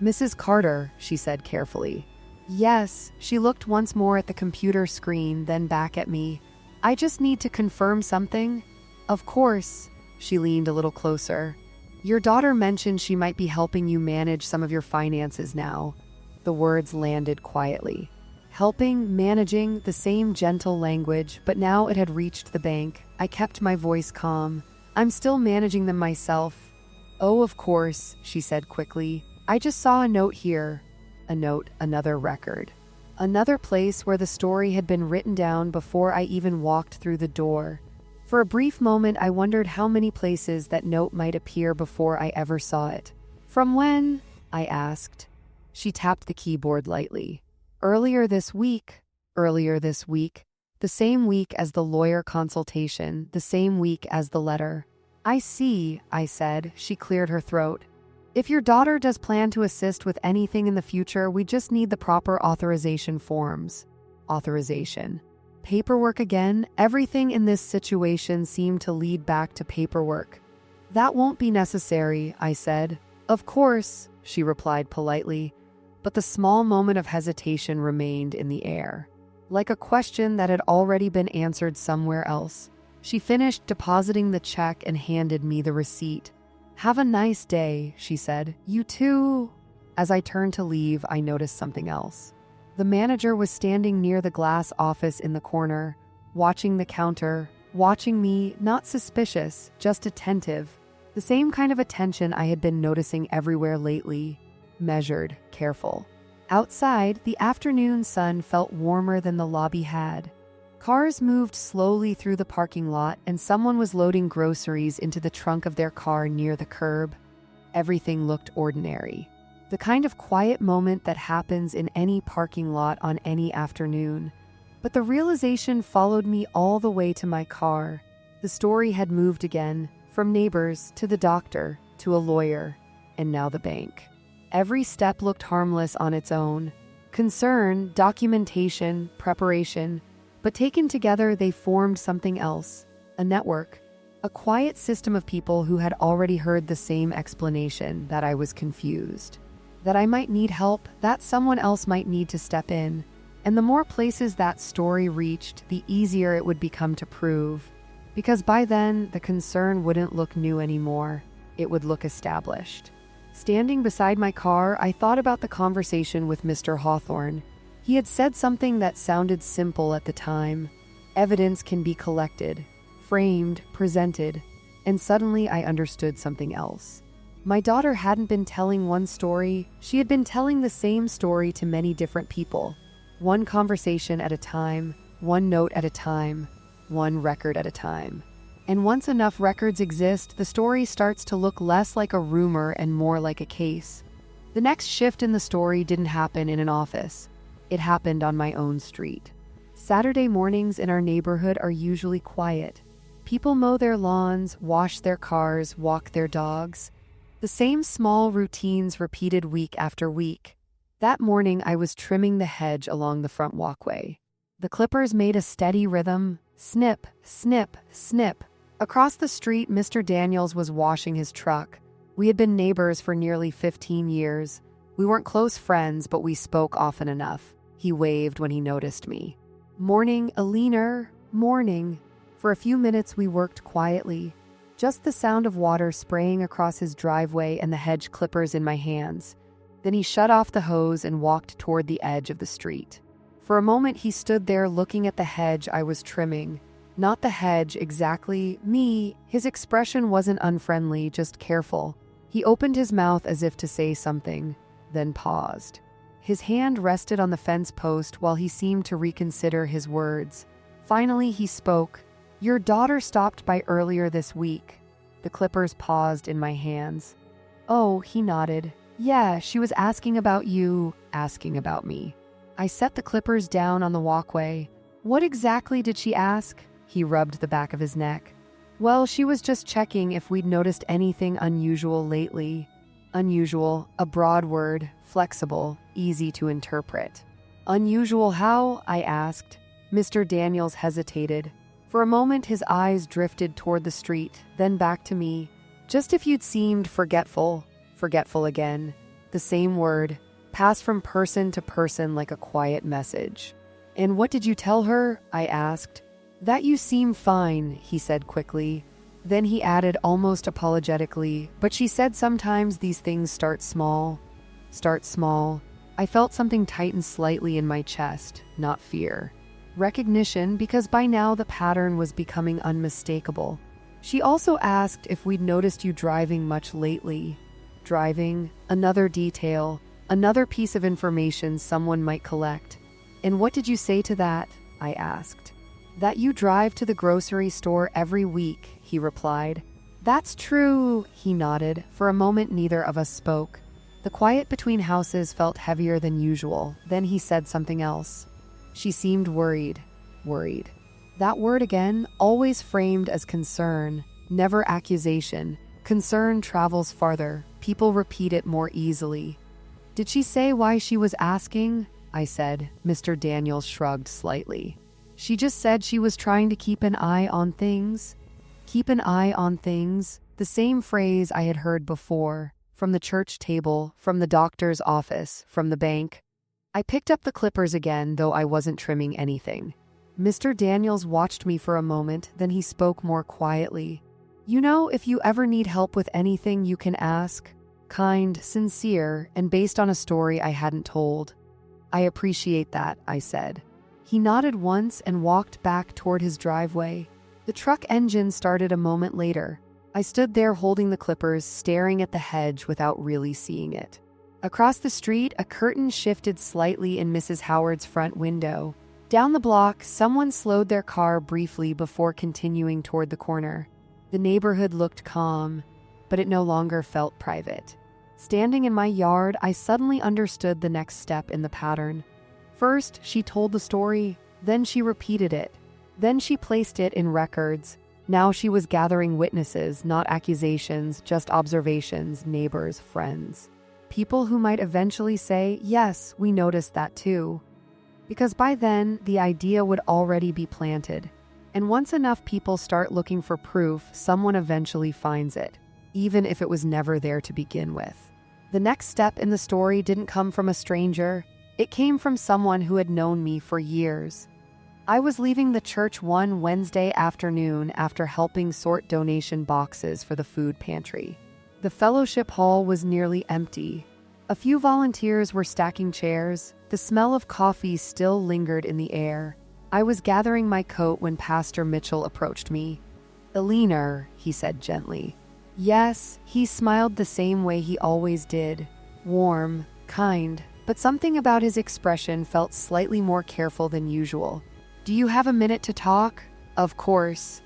Speaker 1: Mrs. Carter, she said carefully. Yes, she looked once more at the computer screen, then back at me. I just need to confirm something. Of course. She leaned a little closer. Your daughter mentioned she might be helping you manage some of your finances now. The words landed quietly. Helping, managing, the same gentle language, but now it had reached the bank. I kept my voice calm. I'm still managing them myself. Oh, of course, she said quickly. I just saw a note here. A note, another record. Another place where the story had been written down before I even walked through the door. For a brief moment, I wondered how many places that note might appear before I ever saw it. "From when?" I asked. She tapped the keyboard lightly. "Earlier this week." Earlier this week. The same week as the lawyer consultation, the same week as the letter. "I see," I said. She cleared her throat. "If your daughter does plan to assist with anything in the future, we just need the proper authorization forms." Authorization. Paperwork again? Everything in this situation seemed to lead back to paperwork. "That won't be necessary," I said. "Of course," she replied politely, but the small moment of hesitation remained in the air, like a question that had already been answered somewhere else. She finished depositing the check and handed me the receipt. "Have a nice day," she said. "You too." As I turned to leave, I noticed something else. The manager was standing near the glass office in the corner, watching the counter, watching me, not suspicious, just attentive. The same kind of attention I had been noticing everywhere lately. Measured, careful. Outside, the afternoon sun felt warmer than the lobby had. Cars moved slowly through the parking lot, and someone was loading groceries into the trunk of their car near the curb. Everything looked ordinary. The kind of quiet moment that happens in any parking lot on any afternoon. But the realization followed me all the way to my car. The story had moved again, from neighbors to the doctor to a lawyer, and now the bank. Every step looked harmless on its own. Concern, documentation, preparation. But taken together, they formed something else, a network, a quiet system of people who had already heard the same explanation, that I was confused, that I might need help, that someone else might need to step in. And the more places that story reached, the easier it would become to prove. Because by then, the concern wouldn't look new anymore. It would look established. Standing beside my car, I thought about the conversation with Mr. Hawthorne. He had said something that sounded simple at the time. Evidence can be collected, framed, presented, and suddenly I understood something else. My daughter hadn't been telling one story, she had been telling the same story to many different people. One conversation at a time, one note at a time, one record at a time. And once enough records exist, the story starts to look less like a rumor and more like a case. The next shift in the story didn't happen in an office. It happened on my own street. Saturday mornings in our neighborhood are usually quiet. People mow their lawns, wash their cars, walk their dogs. The same small routines repeated week after week. That morning, I was trimming the hedge along the front walkway. The clippers made a steady rhythm, snip, snip, snip. Across the street, Mr. Daniels was washing his truck. We had been neighbors for nearly 15 years. We weren't close friends, but we spoke often enough. He waved when he noticed me. "Morning, Aliner, morning." For a few minutes, we worked quietly. Just the sound of water spraying across his driveway and the hedge clippers in my hands. Then he shut off the hose and walked toward the edge of the street. For a moment, he stood there looking at the hedge I was trimming. Not the hedge exactly, me. His expression wasn't unfriendly, just careful. He opened his mouth as if to say something, then paused. His hand rested on the fence post while he seemed to reconsider his words. Finally, he spoke. "Your daughter stopped by earlier this week." The clippers paused in my hands. "Oh," he nodded. "Yeah, she was asking about you, asking about me." I set the clippers down on the walkway. "What exactly did she ask?" He rubbed the back of his neck. "Well, she was just checking if we'd noticed anything unusual lately." Unusual, a broad word, flexible, easy to interpret. "Unusual how?" I asked. Mr. Daniels hesitated. For a moment, his eyes drifted toward the street, then back to me. "Just if you'd seemed forgetful." Forgetful again. The same word, passed from person to person like a quiet message. "And what did you tell her?" I asked. "That you seem fine," he said quickly. Then he added almost apologetically, "But she said sometimes these things start small." Start small. I felt something tighten slightly in my chest, not fear. Recognition, because by now the pattern was becoming unmistakable. She also asked if we'd noticed you driving much lately. Driving, another detail, another piece of information someone might collect. "And what did you say to that?" I asked. "That you drive to the grocery store every week," he replied. "That's true," he nodded. For a moment, neither of us spoke. The quiet between houses felt heavier than usual. Then he said something else. "She seemed worried." Worried. That word again, always framed as concern, never accusation. Concern travels farther. People repeat it more easily. "Did she say why she was asking?" I said. Mr. Daniels shrugged slightly. "She just said she was trying to keep an eye on things." Keep an eye on things, the same phrase I had heard before, from the church table, from the doctor's office, from the bank. I picked up the clippers again, though I wasn't trimming anything. Mr. Daniels watched me for a moment, then he spoke more quietly. "You know, if you ever need help with anything, you can ask." Kind, sincere, and based on a story I hadn't told. "I appreciate that," I said. He nodded once and walked back toward his driveway. The truck engine started a moment later. I stood there holding the clippers, staring at the hedge without really seeing it. Across the street, a curtain shifted slightly in Mrs. Howard's front window. Down the block, someone slowed their car briefly before continuing toward the corner. The neighborhood looked calm, but it no longer felt private. Standing in my yard, I suddenly understood the next step in the pattern. First, she told the story, then she repeated it. Then she placed it in records. Now she was gathering witnesses, not accusations, just observations, neighbors, friends. People who might eventually say, "Yes, we noticed that too." Because by then, the idea would already be planted. And once enough people start looking for proof, someone eventually finds it, even if it was never there to begin with. The next step in the story didn't come from a stranger. It came from someone who had known me for years. I was leaving the church one Wednesday afternoon after helping sort donation boxes for the food pantry. The fellowship hall was nearly empty. A few volunteers were stacking chairs. The smell of coffee still lingered in the air. I was gathering my coat when Pastor Mitchell approached me. "Eleanor," he said gently. Yes, he smiled the same way he always did. Warm, kind, but something about his expression felt slightly more careful than usual. "Do you have a minute to talk?" "Of course."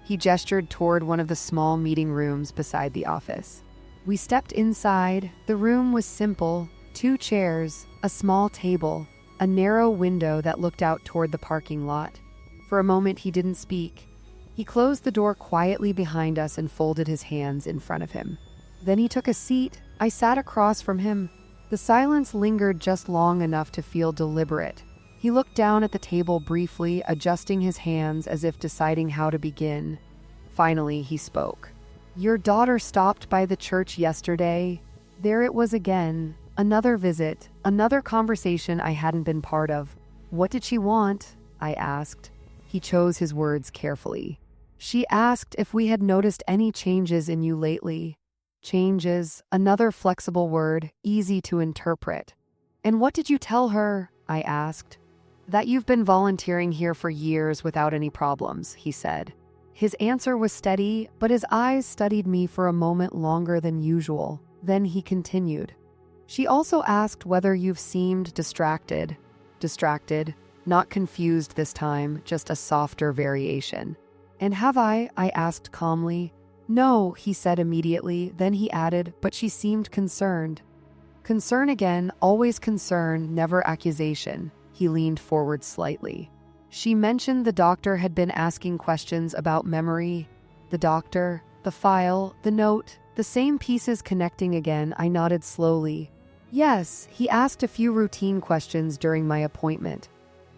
Speaker 1: He gestured toward one of the small meeting rooms beside the office. We stepped inside. The room was simple. 2 chairs, a small table, a narrow window that looked out toward the parking lot. For a moment he didn't speak. He closed the door quietly behind us and folded his hands in front of him. Then he took a seat. I sat across from him. The silence lingered just long enough to feel deliberate. He looked down at the table briefly, adjusting his hands as if deciding how to begin. Finally, he spoke. "Your daughter stopped by the church yesterday." There it was again. Another visit, another conversation I hadn't been part of. "What did she want?" I asked. He chose his words carefully. "She asked if we had noticed any changes in you lately." Changes, another flexible word, easy to interpret. "And what did you tell her?" I asked. "That you've been volunteering here for years without any problems," he said. His answer was steady, but his eyes studied me for a moment longer than usual. Then he continued. "She also asked whether you've seemed distracted." Distracted, not confused this time, just a softer variation. "And have I?" I asked calmly. "No," he said immediately. Then he added, "But she seemed concerned." Concern again, always concern, never accusation. He leaned forward slightly. "She mentioned the doctor had been asking questions about memory." The doctor, the file, the note, the same pieces connecting again. I nodded slowly. "Yes, he asked a few routine questions during my appointment."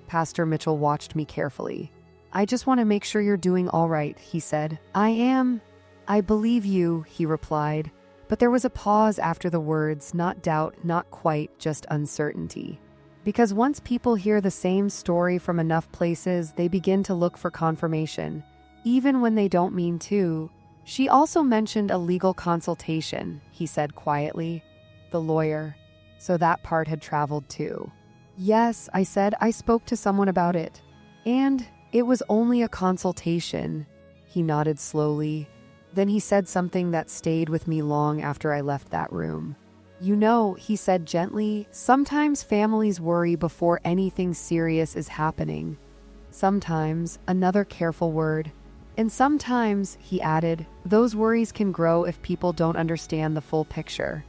Speaker 1: Pastor Mitchell watched me carefully. "I just want to make sure you're doing all right," he said. "I am." "I believe you," he replied. But there was a pause after the words, not doubt, not quite, just uncertainty. Because once people hear the same story from enough places, they begin to look for confirmation, even when they don't mean to. "She also mentioned a legal consultation," he said quietly. "The lawyer." So that part had traveled too. "Yes," I said, "I spoke to someone about it. And it was only a consultation." He nodded slowly. Then he said something that stayed with me long after I left that room. You know, he said gently, sometimes families worry before anything serious is happening. Sometimes, another careful word. And sometimes, he added, those worries can grow if people don't understand the full picture.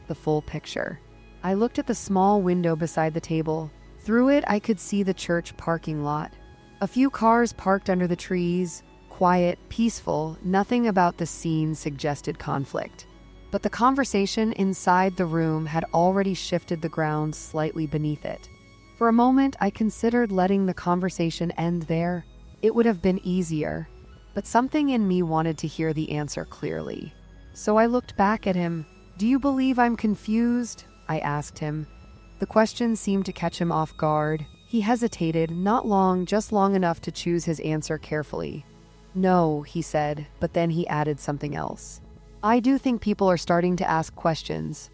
Speaker 1: The full picture. I looked at the small window beside the table. Through it, I could see the church parking lot. A few cars parked under the trees, quiet, peaceful, nothing about the scene suggested conflict. But the conversation inside the room had already shifted the ground slightly beneath it. For a moment, I considered letting the conversation end there. It would have been easier. But something in me wanted to hear the answer clearly. So I looked back at him. "Do you believe I'm confused?" I asked him. The question seemed to catch him off guard. He hesitated, not long, just long enough to choose his answer carefully. "No," he said, but then he added something else. "I do think people are starting to ask questions."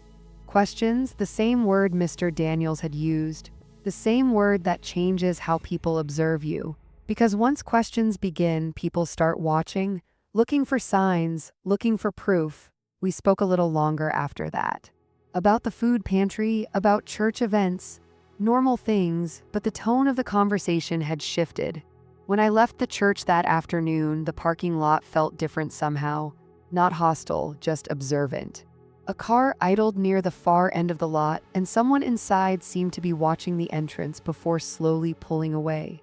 Speaker 1: Questions, the same word Mr. Daniels had used, the same word that changes how people observe you. Because once questions begin, people start watching, looking for signs, looking for proof. We spoke a little longer after that. About the food pantry, about church events, normal things, but the tone of the conversation had shifted. When I left the church that afternoon, the parking lot felt different somehow. Not hostile, just observant. A car idled near the far end of the lot, and someone inside seemed to be watching the entrance before slowly pulling away.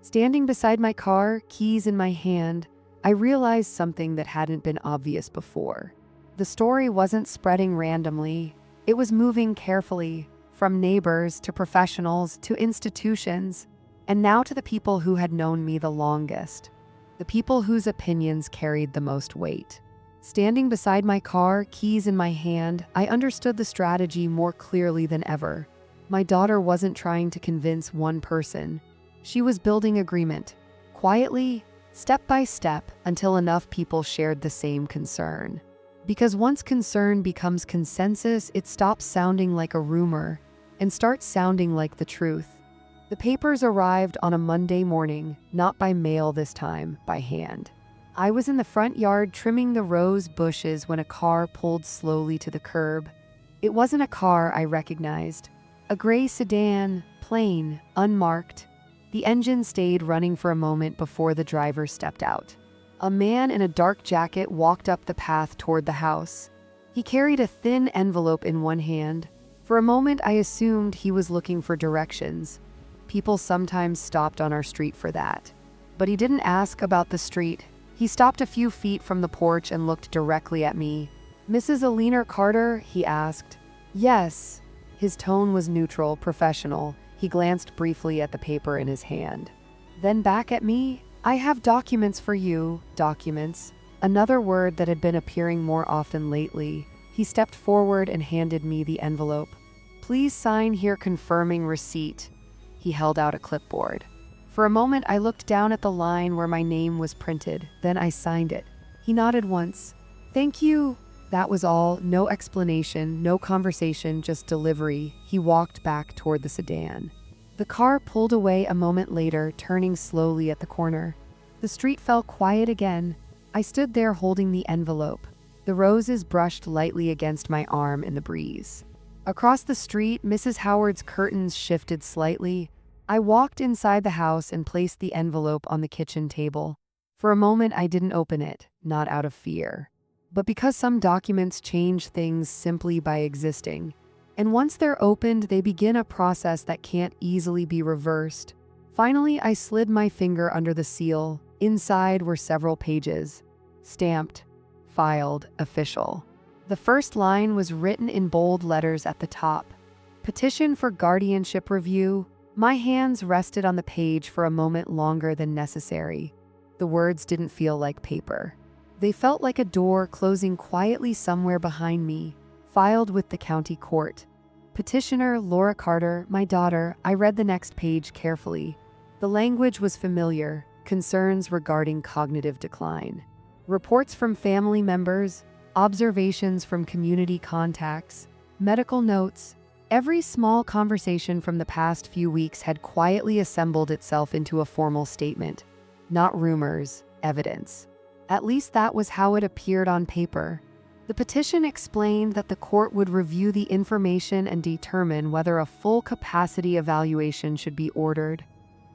Speaker 1: Standing beside my car, keys in my hand, I realized something that hadn't been obvious before. The story wasn't spreading randomly. It was moving carefully, from neighbors to professionals to institutions, and now to the people who had known me the longest, the people whose opinions carried the most weight. Standing beside my car, keys in my hand, I understood the strategy more clearly than ever. My daughter wasn't trying to convince one person. She was building agreement, quietly, step by step, until enough people shared the same concern. Because once concern becomes consensus, it stops sounding like a rumor and starts sounding like the truth. The papers arrived on a Monday morning, not by mail this time, by hand. I was in the front yard trimming the rose bushes when a car pulled slowly to the curb. It wasn't a car I recognized. A gray sedan, plain, unmarked. The engine stayed running for a moment before the driver stepped out. A man in a dark jacket walked up the path toward the house. He carried a thin envelope in one hand. For a moment, I assumed he was looking for directions. People sometimes stopped on our street for that. But he didn't ask about the street. He stopped a few feet from the porch and looked directly at me. "Mrs. Alina Carter?" he asked. "Yes." His tone was neutral, professional. He glanced briefly at the paper in his hand. Then back at me. "I have documents for you." Documents. Another word that had been appearing more often lately. He stepped forward and handed me the envelope. "Please sign here confirming receipt." He held out a clipboard. For a moment, I looked down at the line where my name was printed. Then I signed it. He nodded once. "Thank you." That was all. No explanation, no conversation, just delivery. He walked back toward the sedan. The car pulled away a moment later, turning slowly at the corner. The street felt quiet again. I stood there holding the envelope. The roses brushed lightly against my arm in the breeze. Across the street, Mrs. Howard's curtains shifted slightly. I walked inside the house and placed the envelope on the kitchen table. For a moment, I didn't open it, not out of fear, but because some documents change things simply by existing. And once they're opened, they begin a process that can't easily be reversed. Finally, I slid my finger under the seal. Inside were several pages. Stamped, filed, official. The first line was written in bold letters at the top. Petition for guardianship review. My hands rested on the page for a moment longer than necessary. The words didn't feel like paper. They felt like a door closing quietly somewhere behind me. Filed with the county court. Petitioner Laura Carter, my daughter. I read the next page carefully. The language was familiar. Concerns regarding cognitive decline. Reports from family members. Observations from community contacts. Medical notes. Every small conversation from the past few weeks had quietly assembled itself into a formal statement. Not rumors, evidence. At least that was how it appeared on paper. The petition explained that the court would review the information and determine whether a full capacity evaluation should be ordered.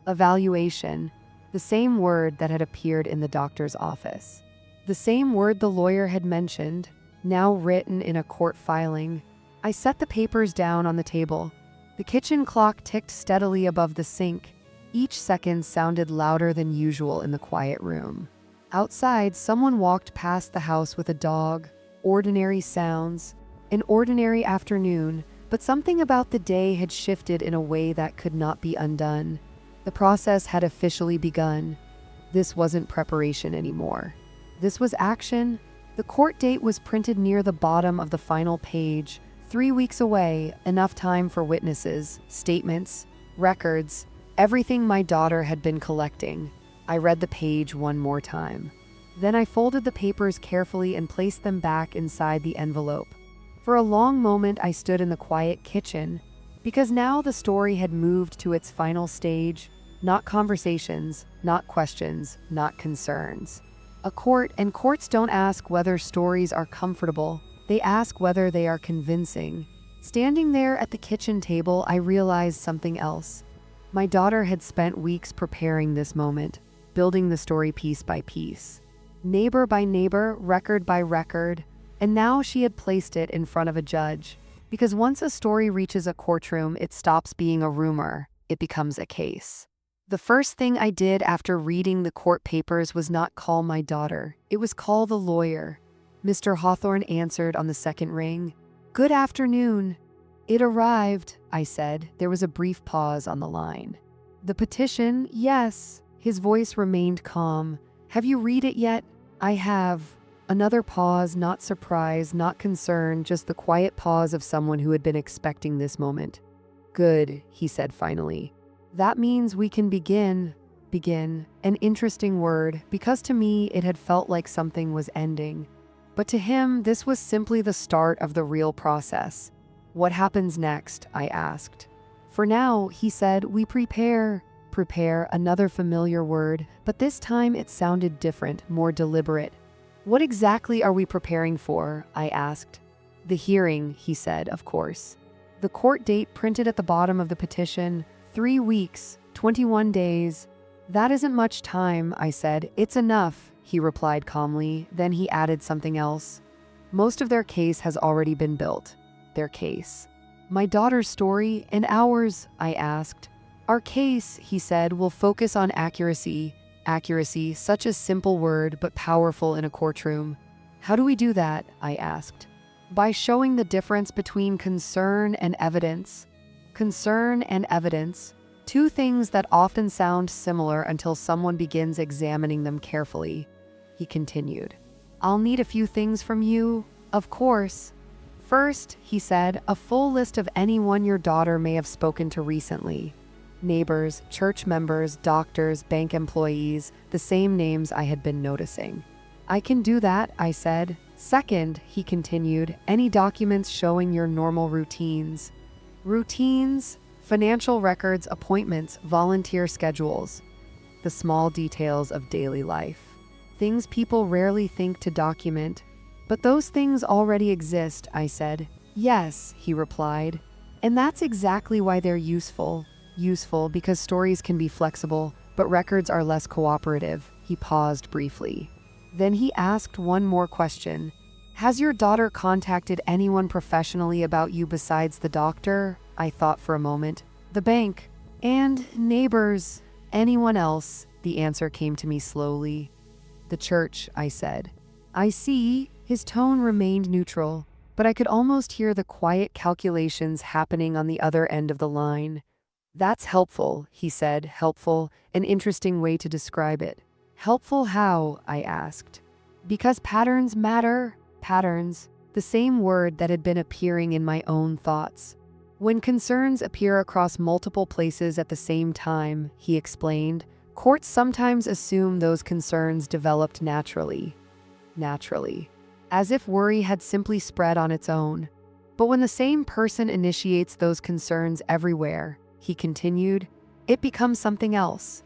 Speaker 1: Evaluation, the same word that had appeared in the doctor's office. The same word the lawyer had mentioned, now written in a court filing. I set the papers down on the table. The kitchen clock ticked steadily above the sink. Each second sounded louder than usual in the quiet room. Outside, someone walked past the house with a dog. Ordinary sounds. An ordinary afternoon, but something about the day had shifted in a way that could not be undone. The process had officially begun. This wasn't preparation anymore. This was action. The court date was printed near the bottom of the final page. 3 weeks away, enough time for witnesses, statements, records, everything my daughter had been collecting. I read the page one more time. Then I folded the papers carefully and placed them back inside the envelope. For a long moment, I stood in the quiet kitchen, because now the story had moved to its final stage. Not conversations, not questions, not concerns. A court, and courts don't ask whether stories are comfortable. They ask whether they are convincing. Standing there at the kitchen table, I realized something else. My daughter had spent weeks preparing this moment, building the story piece by piece. Neighbor by neighbor, record by record, and now she had placed it in front of a judge. Because once a story reaches a courtroom, it stops being a rumor, it becomes a case. The first thing I did after reading the court papers was not call my daughter, it was call the lawyer. Mr. Hawthorne answered on the second ring. "Good afternoon." "It arrived," I said. There was a brief pause on the line. "The petition, yes." His voice remained calm. "Have you read it yet?" "I have." Another pause, not surprise, not concern, just the quiet pause of someone who had been expecting this moment. "Good," he said finally. "That means we can begin." Begin, an interesting word, because to me it had felt like something was ending. But to him, this was simply the start of the real process. "What happens next?" I asked. "For now," he said, "we prepare." Prepare, another familiar word, but this time it sounded different, more deliberate. "What exactly are we preparing for?" I asked. "The hearing," he said, "of course." The court date printed at the bottom of the petition, 3 weeks, 21 days. "That isn't much time," I said. "It's enough," he replied calmly. Then he added something else. "Most of their case has already been built." Their case. "My daughter's story and ours?" I asked. "Our case," he said, "will focus on accuracy." Accuracy, such a simple word, but powerful in a courtroom. "How do we do that?" I asked. "By showing the difference between concern and evidence." Concern and evidence, two things that often sound similar until someone begins examining them carefully. He continued. "I'll need a few things from you, of course. First," he said, "a full list of anyone your daughter may have spoken to recently. Neighbors, church members, doctors, bank employees, the same names I had been noticing." "I can do that," I said. "Second," he continued, "any documents showing your normal routines." Routines, financial records, appointments, volunteer schedules. The small details of daily life. Things people rarely think to document. "But those things already exist," I said. "Yes," he replied. "And that's exactly why they're useful." Useful because stories can be flexible, but records are less cooperative. He paused briefly. Then he asked one more question. "Has your daughter contacted anyone professionally about you besides the doctor?" I thought for a moment. "The bank. And neighbors. Anyone else?" The answer came to me slowly. "The church," I said. "I see." His tone remained neutral, but I could almost hear the quiet calculations happening on the other end of the line. "That's helpful," he said. "Helpful, an interesting way to describe it." "Helpful how?" I asked. "Because patterns matter." Patterns, the same word that had been appearing in my own thoughts. "When concerns appear across multiple places at the same time," he explained, "courts sometimes assume those concerns developed naturally. Naturally. As if worry had simply spread on its own. But when the same person initiates those concerns everywhere," he continued, "it becomes something else.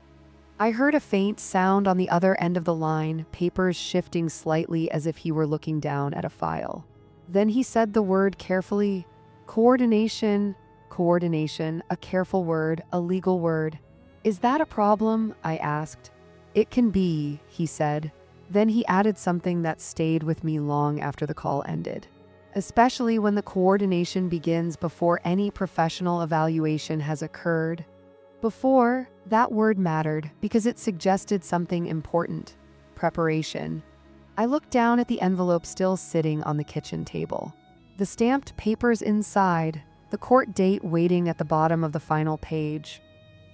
Speaker 1: I heard a faint sound on the other end of the line, papers shifting slightly as if he were looking down at a file. Then he said the word carefully, coordination, coordination, a careful word, a legal word. Is that a problem? I asked. It can be, he said. Then he added something that stayed with me long after the call ended. Especially when the coordination begins before any professional evaluation has occurred. Before, that word mattered because it suggested something important: preparation. I looked down at the envelope still sitting on the kitchen table. The stamped papers inside, the court date waiting at the bottom of the final page.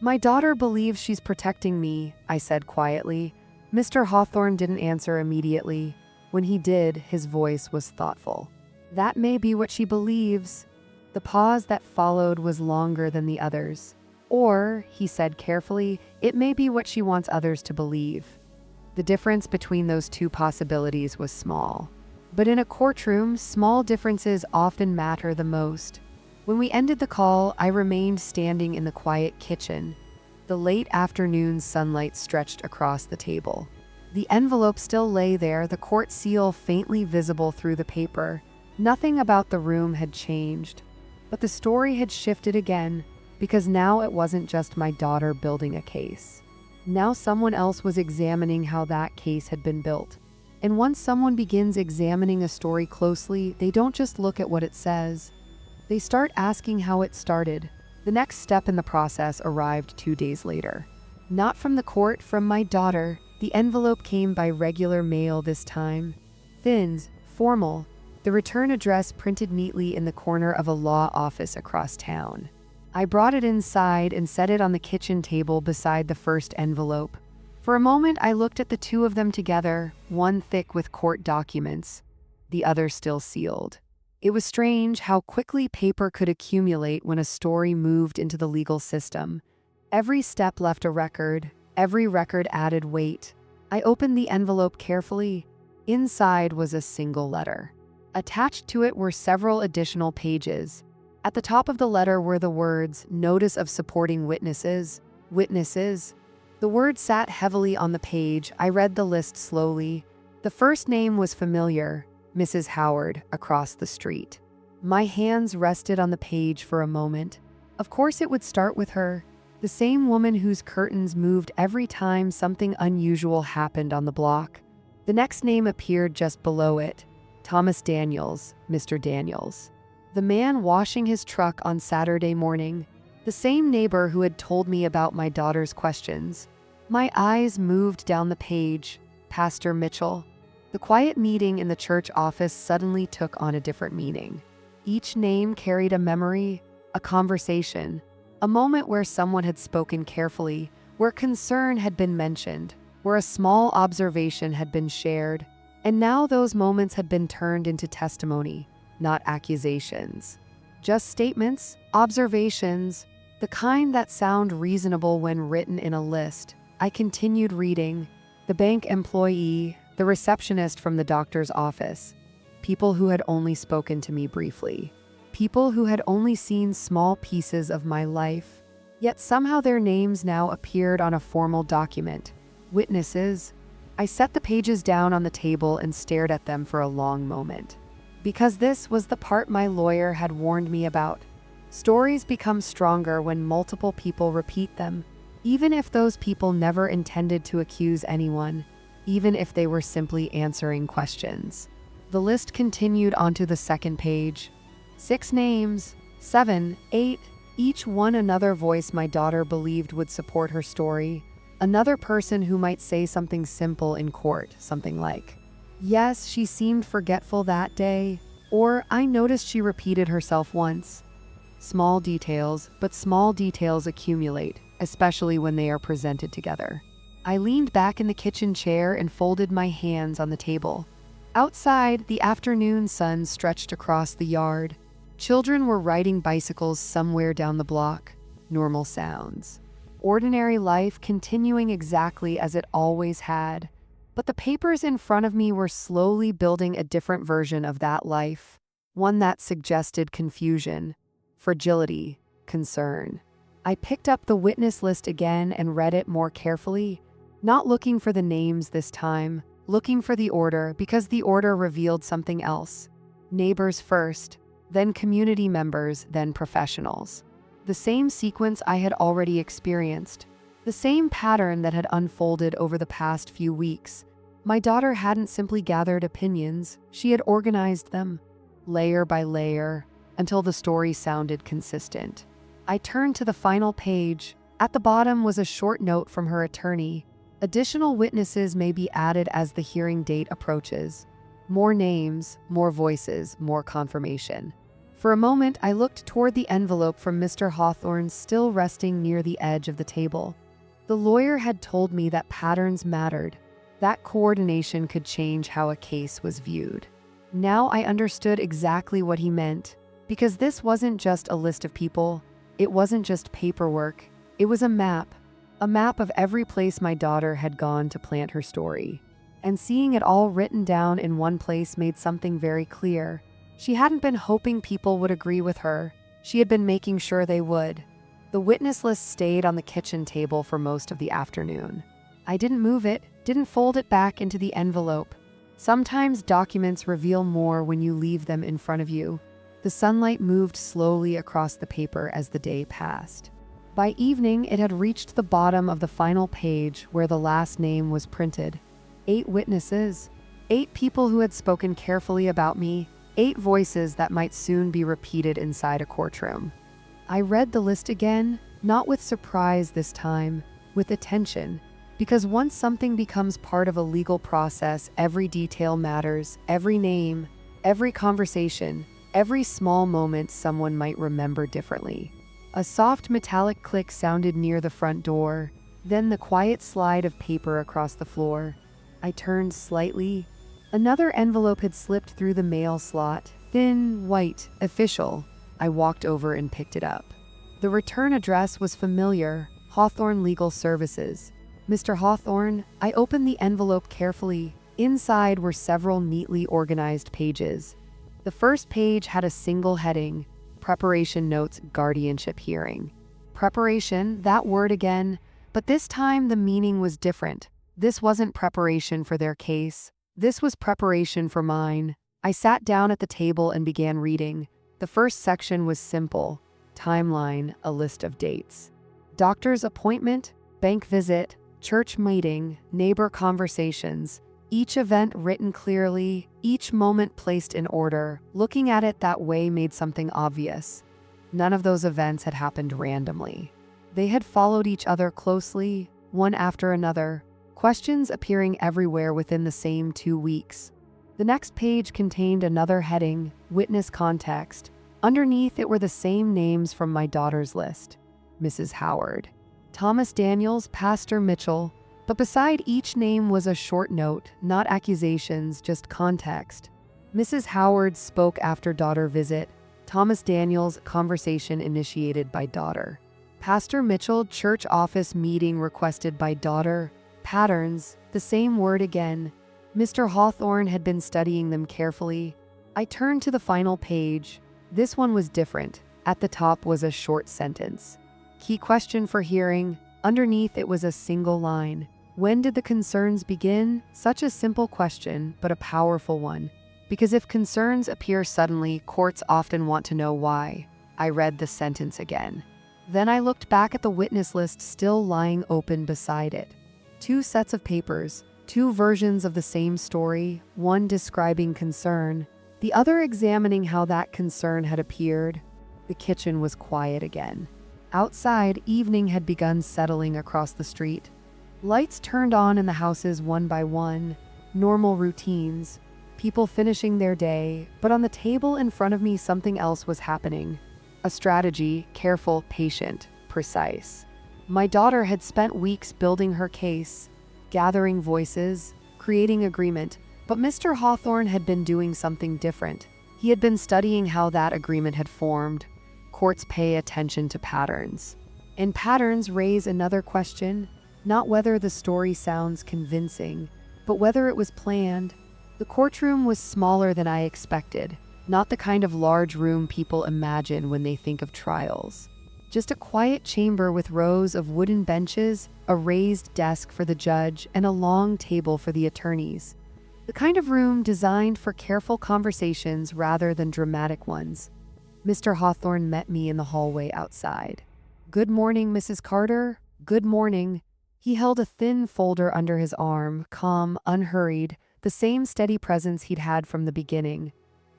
Speaker 1: My daughter believes she's protecting me, I said quietly. Mr. Hawthorne didn't answer immediately. When he did, his voice was thoughtful. That may be what she believes. The pause that followed was longer than the others. Or, he said carefully, it may be what she wants others to believe. The difference between those two possibilities was small. But in a courtroom, small differences often matter the most. When we ended the call, I remained standing in the quiet kitchen. The late afternoon sunlight stretched across the table. The envelope still lay there, the court seal faintly visible through the paper. Nothing about the room had changed. But the story had shifted again. Because now it wasn't just my daughter building a case. Now someone else was examining how that case had been built. And once someone begins examining a story closely, they don't just look at what it says. They start asking how it started. The next step in the process arrived 2 days later. Not from the court, from my daughter. The envelope came by regular mail this time. Thin, formal. The return address printed neatly in the corner of a law office across town. I brought it inside and set it on the kitchen table beside the first envelope. For a moment, I looked at the two of them together, one thick with court documents, the other still sealed. It was strange how quickly paper could accumulate when a story moved into the legal system. Every step left a record, every record added weight. I opened the envelope carefully. Inside was a single letter. Attached to it were several additional pages. At the top of the letter were the words, "Notice of supporting witnesses, witnesses." The word sat heavily on the page. I read the list slowly. The first name was familiar, Mrs. Howard, across the street. My hands rested on the page for a moment. Of course it would start with her, the same woman whose curtains moved every time something unusual happened on the block. The next name appeared just below it, Thomas Daniels, Mr. Daniels. The man washing his truck on Saturday morning, the same neighbor who had told me about my daughter's questions. My eyes moved down the page, Pastor Mitchell. The quiet meeting in the church office suddenly took on a different meaning. Each name carried a memory, a conversation, a moment where someone had spoken carefully, where concern had been mentioned, where a small observation had been shared, and now those moments had been turned into testimony. Not accusations. Just statements, observations, the kind that sound reasonable when written in a list. I continued reading. The bank employee, the receptionist from the doctor's office, people who had only spoken to me briefly, people who had only seen small pieces of my life, yet somehow their names now appeared on a formal document. Witnesses. I set the pages down on the table and stared at them for a long moment. Because this was the part my lawyer had warned me about. Stories become stronger when multiple people repeat them, even if those people never intended to accuse anyone, even if they were simply answering questions. The list continued onto the second page. 6 names, 7, 8, each one another voice my daughter believed would support her story. Another person who might say something simple in court, something like, "Yes, she seemed forgetful that day," or "I noticed she repeated herself once." Small details, but small details accumulate, especially when they are presented together. I leaned back in the kitchen chair and folded my hands on the table. Outside, the afternoon sun stretched across the yard. Children were riding bicycles somewhere down the block. Normal sounds. Ordinary life continuing exactly as it always had. But the papers in front of me were slowly building a different version of that life, one that suggested confusion, fragility, concern. I picked up the witness list again and read it more carefully, not looking for the names this time, looking for the order because the order revealed something else. Neighbors first, then community members, then professionals. The same sequence I had already experienced, the same pattern that had unfolded over the past few weeks. My daughter hadn't simply gathered opinions, she had organized them, layer by layer, until the story sounded consistent. I turned to the final page. At the bottom was a short note from her attorney. Additional witnesses may be added as the hearing date approaches. More names, more voices, more confirmation. For a moment, I looked toward the envelope from Mr. Hawthorne still resting near the edge of the table. The lawyer had told me that patterns mattered. That coordination could change how a case was viewed. Now I understood exactly what he meant, because this wasn't just a list of people. It wasn't just paperwork. It was a map of every place my daughter had gone to plant her story. And seeing it all written down in one place made something very clear. She hadn't been hoping people would agree with her. She had been making sure they would. The witness list stayed on the kitchen table for most of the afternoon. I didn't move it, didn't fold it back into the envelope. Sometimes documents reveal more when you leave them in front of you. The sunlight moved slowly across the paper as the day passed. By evening, it had reached the bottom of the final page where the last name was printed. 8 witnesses, 8 people who had spoken carefully about me, 8 voices that might soon be repeated inside a courtroom. I read the list again, not with surprise this time, with attention, because once something becomes part of a legal process, every detail matters, every name, every conversation, every small moment someone might remember differently. A soft metallic click sounded near the front door, then the quiet slide of paper across the floor. I turned slightly. Another envelope had slipped through the mail slot, thin, white, official. I walked over and picked it up. The return address was familiar, Hawthorne Legal Services. Mr. Hawthorne, I opened the envelope carefully. Inside were several neatly organized pages. The first page had a single heading, Preparation Notes Guardianship Hearing. Preparation, that word again, but this time the meaning was different. This wasn't preparation for their case. This was preparation for mine. I sat down at the table and began reading. The first section was simple. Timeline, a list of dates. Doctor's appointment, bank visit, church meeting, neighbor conversations. Each event written clearly, each moment placed in order. Looking at it that way made something obvious. None of those events had happened randomly. They had followed each other closely, one after another, questions appearing everywhere within the same 2 weeks. The next page contained another heading, Witness Context. Underneath it were the same names from my daughter's list. Mrs. Howard, Thomas Daniels, Pastor Mitchell, but beside each name was a short note, not accusations, just context. Mrs. Howard spoke after daughter visit. Thomas Daniels, conversation initiated by daughter. Pastor Mitchell, church office meeting requested by daughter. Patterns, the same word again. Mr. Hawthorne had been studying them carefully. I turned to the final page. This one was different. At the top was a short sentence. Key question for hearing. Underneath it was a single line. When did the concerns begin? Such a simple question, but a powerful one. Because if concerns appear suddenly, courts often want to know why. I read the sentence again. Then I looked back at the witness list still lying open beside it. 2 sets of papers, 2 versions of the same story, one describing concern, the other examining how that concern had appeared. The kitchen was quiet again. Outside, evening had begun settling across the street. Lights turned on in the houses one by one, normal routines, people finishing their day, but on the table in front of me something else was happening. A strategy, careful, patient, precise. My daughter had spent weeks building her case, gathering voices, creating agreement, but Mr. Hawthorne had been doing something different. He had been studying how that agreement had formed. Courts pay attention to patterns. And patterns raise another question, not whether the story sounds convincing, but whether it was planned. The courtroom was smaller than I expected, not the kind of large room people imagine when they think of trials. Just a quiet chamber with rows of wooden benches, a raised desk for the judge, and a long table for the attorneys. The kind of room designed for careful conversations rather than dramatic ones. Mr. Hawthorne met me in the hallway outside. "Good morning, Mrs. Carter." "Good morning." He held a thin folder under his arm, calm, unhurried, the same steady presence he'd had from the beginning.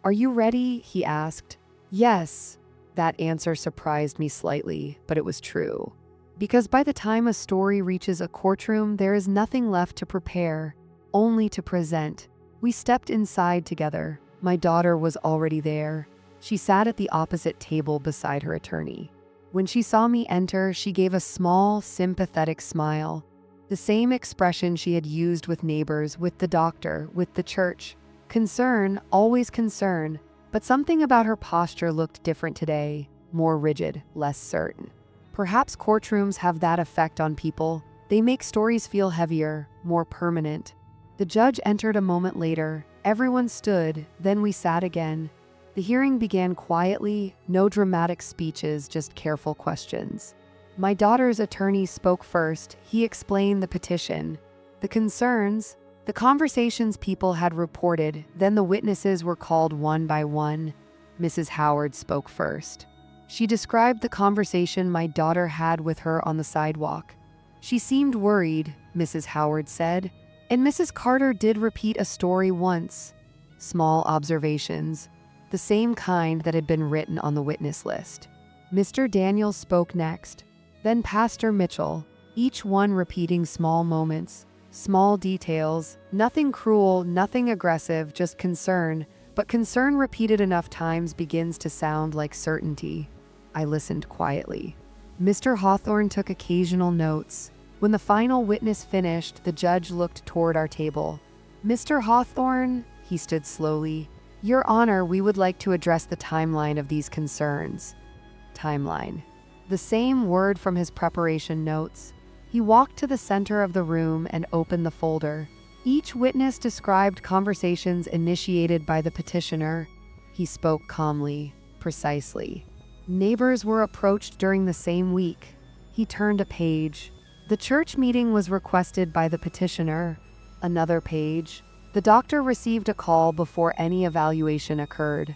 Speaker 1: "Are you ready?" he asked. "Yes." That answer surprised me slightly, but it was true. Because by the time a story reaches a courtroom, there is nothing left to prepare, only to present. We stepped inside together. My daughter was already there. She sat at the opposite table beside her attorney. When she saw me enter, she gave a small, sympathetic smile. The same expression she had used with neighbors, with the doctor, with the church. Concern, always concern, but something about her posture looked different today, more rigid, less certain. Perhaps courtrooms have that effect on people. They make stories feel heavier, more permanent. The judge entered a moment later. Everyone stood, then we sat again. The hearing began quietly, no dramatic speeches, just careful questions. My daughter's attorney spoke first. He explained the petition, the concerns, the conversations people had reported. Then the witnesses were called one by one. Mrs. Howard spoke first. She described the conversation my daughter had with her on the sidewalk. "She seemed worried," Mrs. Howard said, and Mrs. Carter did repeat a story once. Small observations, the same kind that had been written on the witness list. Mr. Daniels spoke next, then Pastor Mitchell, each one repeating small moments, small details, nothing cruel, nothing aggressive, just concern, but concern repeated enough times begins to sound like certainty. I listened quietly. Mr. Hawthorne took occasional notes. When the final witness finished, the judge looked toward our table. "Mr. Hawthorne," he stood slowly, "Your Honor, we would like to address the timeline of these concerns." Timeline. The same word from his preparation notes. He walked to the center of the room and opened the folder. Each witness described conversations initiated by the petitioner. He spoke calmly, precisely. Neighbors were approached during the same week. He turned a page. The church meeting was requested by the petitioner. Another page. The doctor received a call before any evaluation occurred.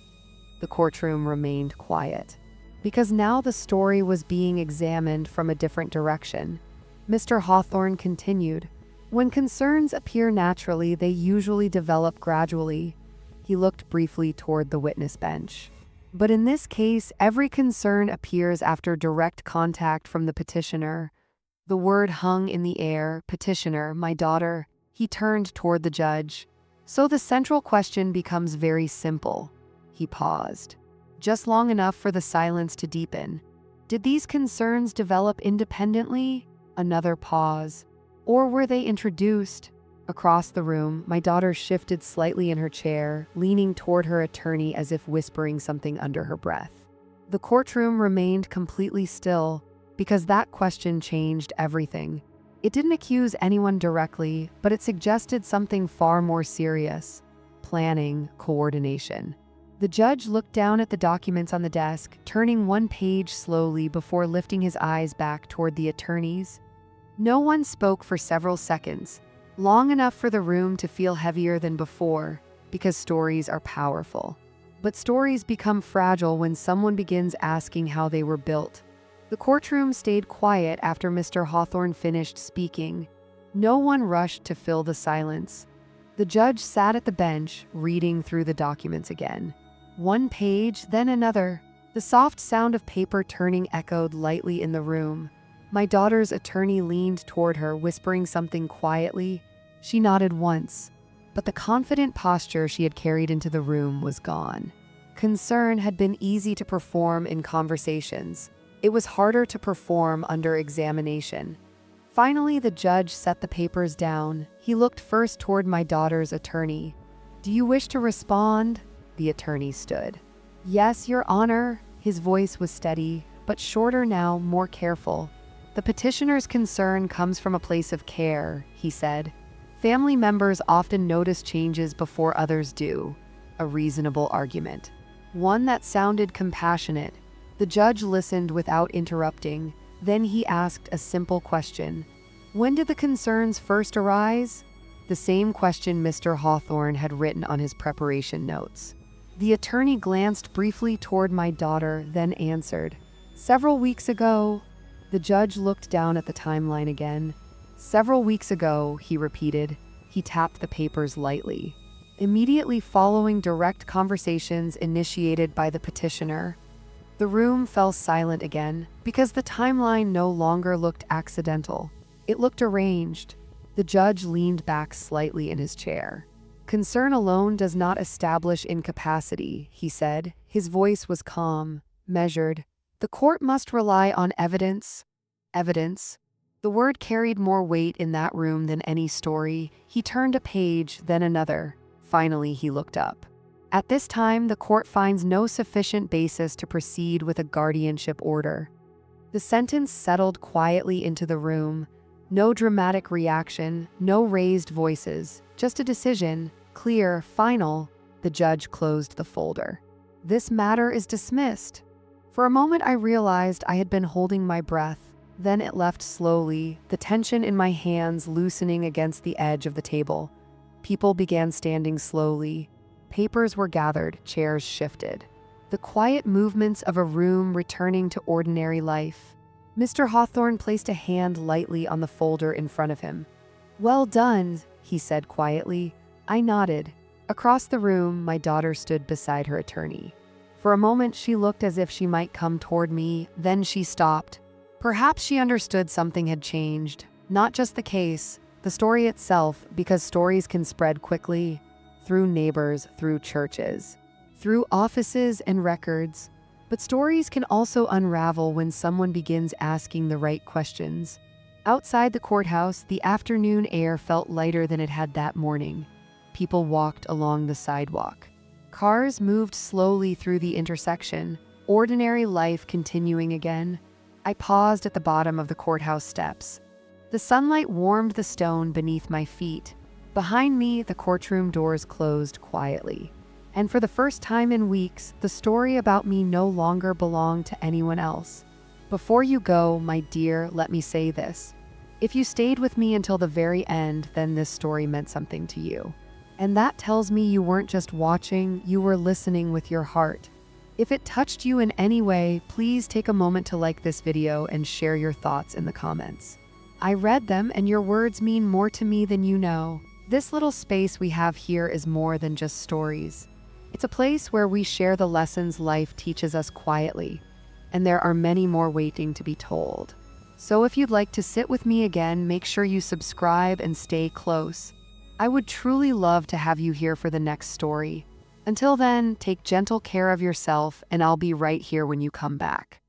Speaker 1: The courtroom remained quiet, because now the story was being examined from a different direction. Mr. Hawthorne continued, "When concerns appear naturally, they usually develop gradually." He looked briefly toward the witness bench. "But in this case, every concern appears after direct contact from the petitioner." The word hung in the air. Petitioner, my daughter. He turned toward the judge. "So the central question becomes very simple." He paused, just long enough for the silence to deepen. "Did these concerns develop independently?" Another pause. "Or were they introduced?" Across the room, my daughter shifted slightly in her chair, leaning toward her attorney as if whispering something under her breath. The courtroom remained completely still, because that question changed everything. It didn't accuse anyone directly, but it suggested something far more serious: planning, coordination. The judge looked down at the documents on the desk, turning one page slowly before lifting his eyes back toward the attorneys. No one spoke for several seconds, long enough for the room to feel heavier than before, because stories are powerful. But stories become fragile when someone begins asking how they were built. The courtroom stayed quiet after Mr. Hawthorne finished speaking. No one rushed to fill the silence. The judge sat at the bench, reading through the documents again. One page, then another. The soft sound of paper turning echoed lightly in the room. My daughter's attorney leaned toward her, whispering something quietly. She nodded once, but the confident posture she had carried into the room was gone. Concern had been easy to perform in conversations. It was harder to perform under examination. Finally, the judge set the papers down. He looked first toward my daughter's attorney. "Do you wish to respond?" The attorney stood. "Yes, Your Honor." His voice was steady, but shorter now, more careful. "The petitioner's concern comes from a place of care," he said. "Family members often notice changes before others do." A reasonable argument. One that sounded compassionate. The judge listened without interrupting. Then he asked a simple question. When did the concerns first arise? The same question Mr. Hawthorne had written on his preparation notes. The attorney glanced briefly toward my daughter, then answered, "Several weeks ago." The judge looked down at the timeline again. "Several weeks ago," he repeated. He tapped the papers lightly. Immediately following direct conversations initiated by the petitioner. The room fell silent again because the timeline no longer looked accidental. It looked arranged. The judge leaned back slightly in his chair. "Concern alone does not establish incapacity," he said. His voice was calm, measured. "The court must rely on evidence." Evidence. The word carried more weight in that room than any story. He turned a page, then another. Finally, he looked up. "At this time, the court finds no sufficient basis to proceed with a guardianship order." The sentence settled quietly into the room. No dramatic reaction, no raised voices, just a decision, clear, final. The judge closed the folder. "This matter is dismissed." For a moment I realized I had been holding my breath. Then it left slowly, the tension in my hands loosening against the edge of the table. People began standing slowly. Papers were gathered, chairs shifted. The quiet movements of a room returning to ordinary life. Mr. Hawthorne placed a hand lightly on the folder in front of him. "Well done," he said quietly. I nodded. Across the room, my daughter stood beside her attorney. For a moment, she looked as if she might come toward me, then she stopped. Perhaps she understood something had changed. Not just the case, the story itself, because stories can spread quickly, through neighbors, through churches, through offices and records. But stories can also unravel when someone begins asking the right questions. Outside the courthouse, the afternoon air felt lighter than it had that morning. People walked along the sidewalk. Cars moved slowly through the intersection, ordinary life continuing again. I paused at the bottom of the courthouse steps. The sunlight warmed the stone beneath my feet. Behind me, the courtroom doors closed quietly. And for the first time in weeks, the story about me no longer belonged to anyone else. Before you go, my dear, let me say this. If you stayed with me until the very end, then this story meant something to you. And that tells me you weren't just watching, you were listening with your heart. If it touched you in any way, please take a moment to like this video and share your thoughts in the comments. I read them, and your words mean more to me than you know. This little space we have here is more than just stories. It's a place where we share the lessons life teaches us quietly, and there are many more waiting to be told. So if you'd like to sit with me again, make sure you subscribe and stay close. I would truly love to have you here for the next story. Until then, take gentle care of yourself, and I'll be right here when you come back.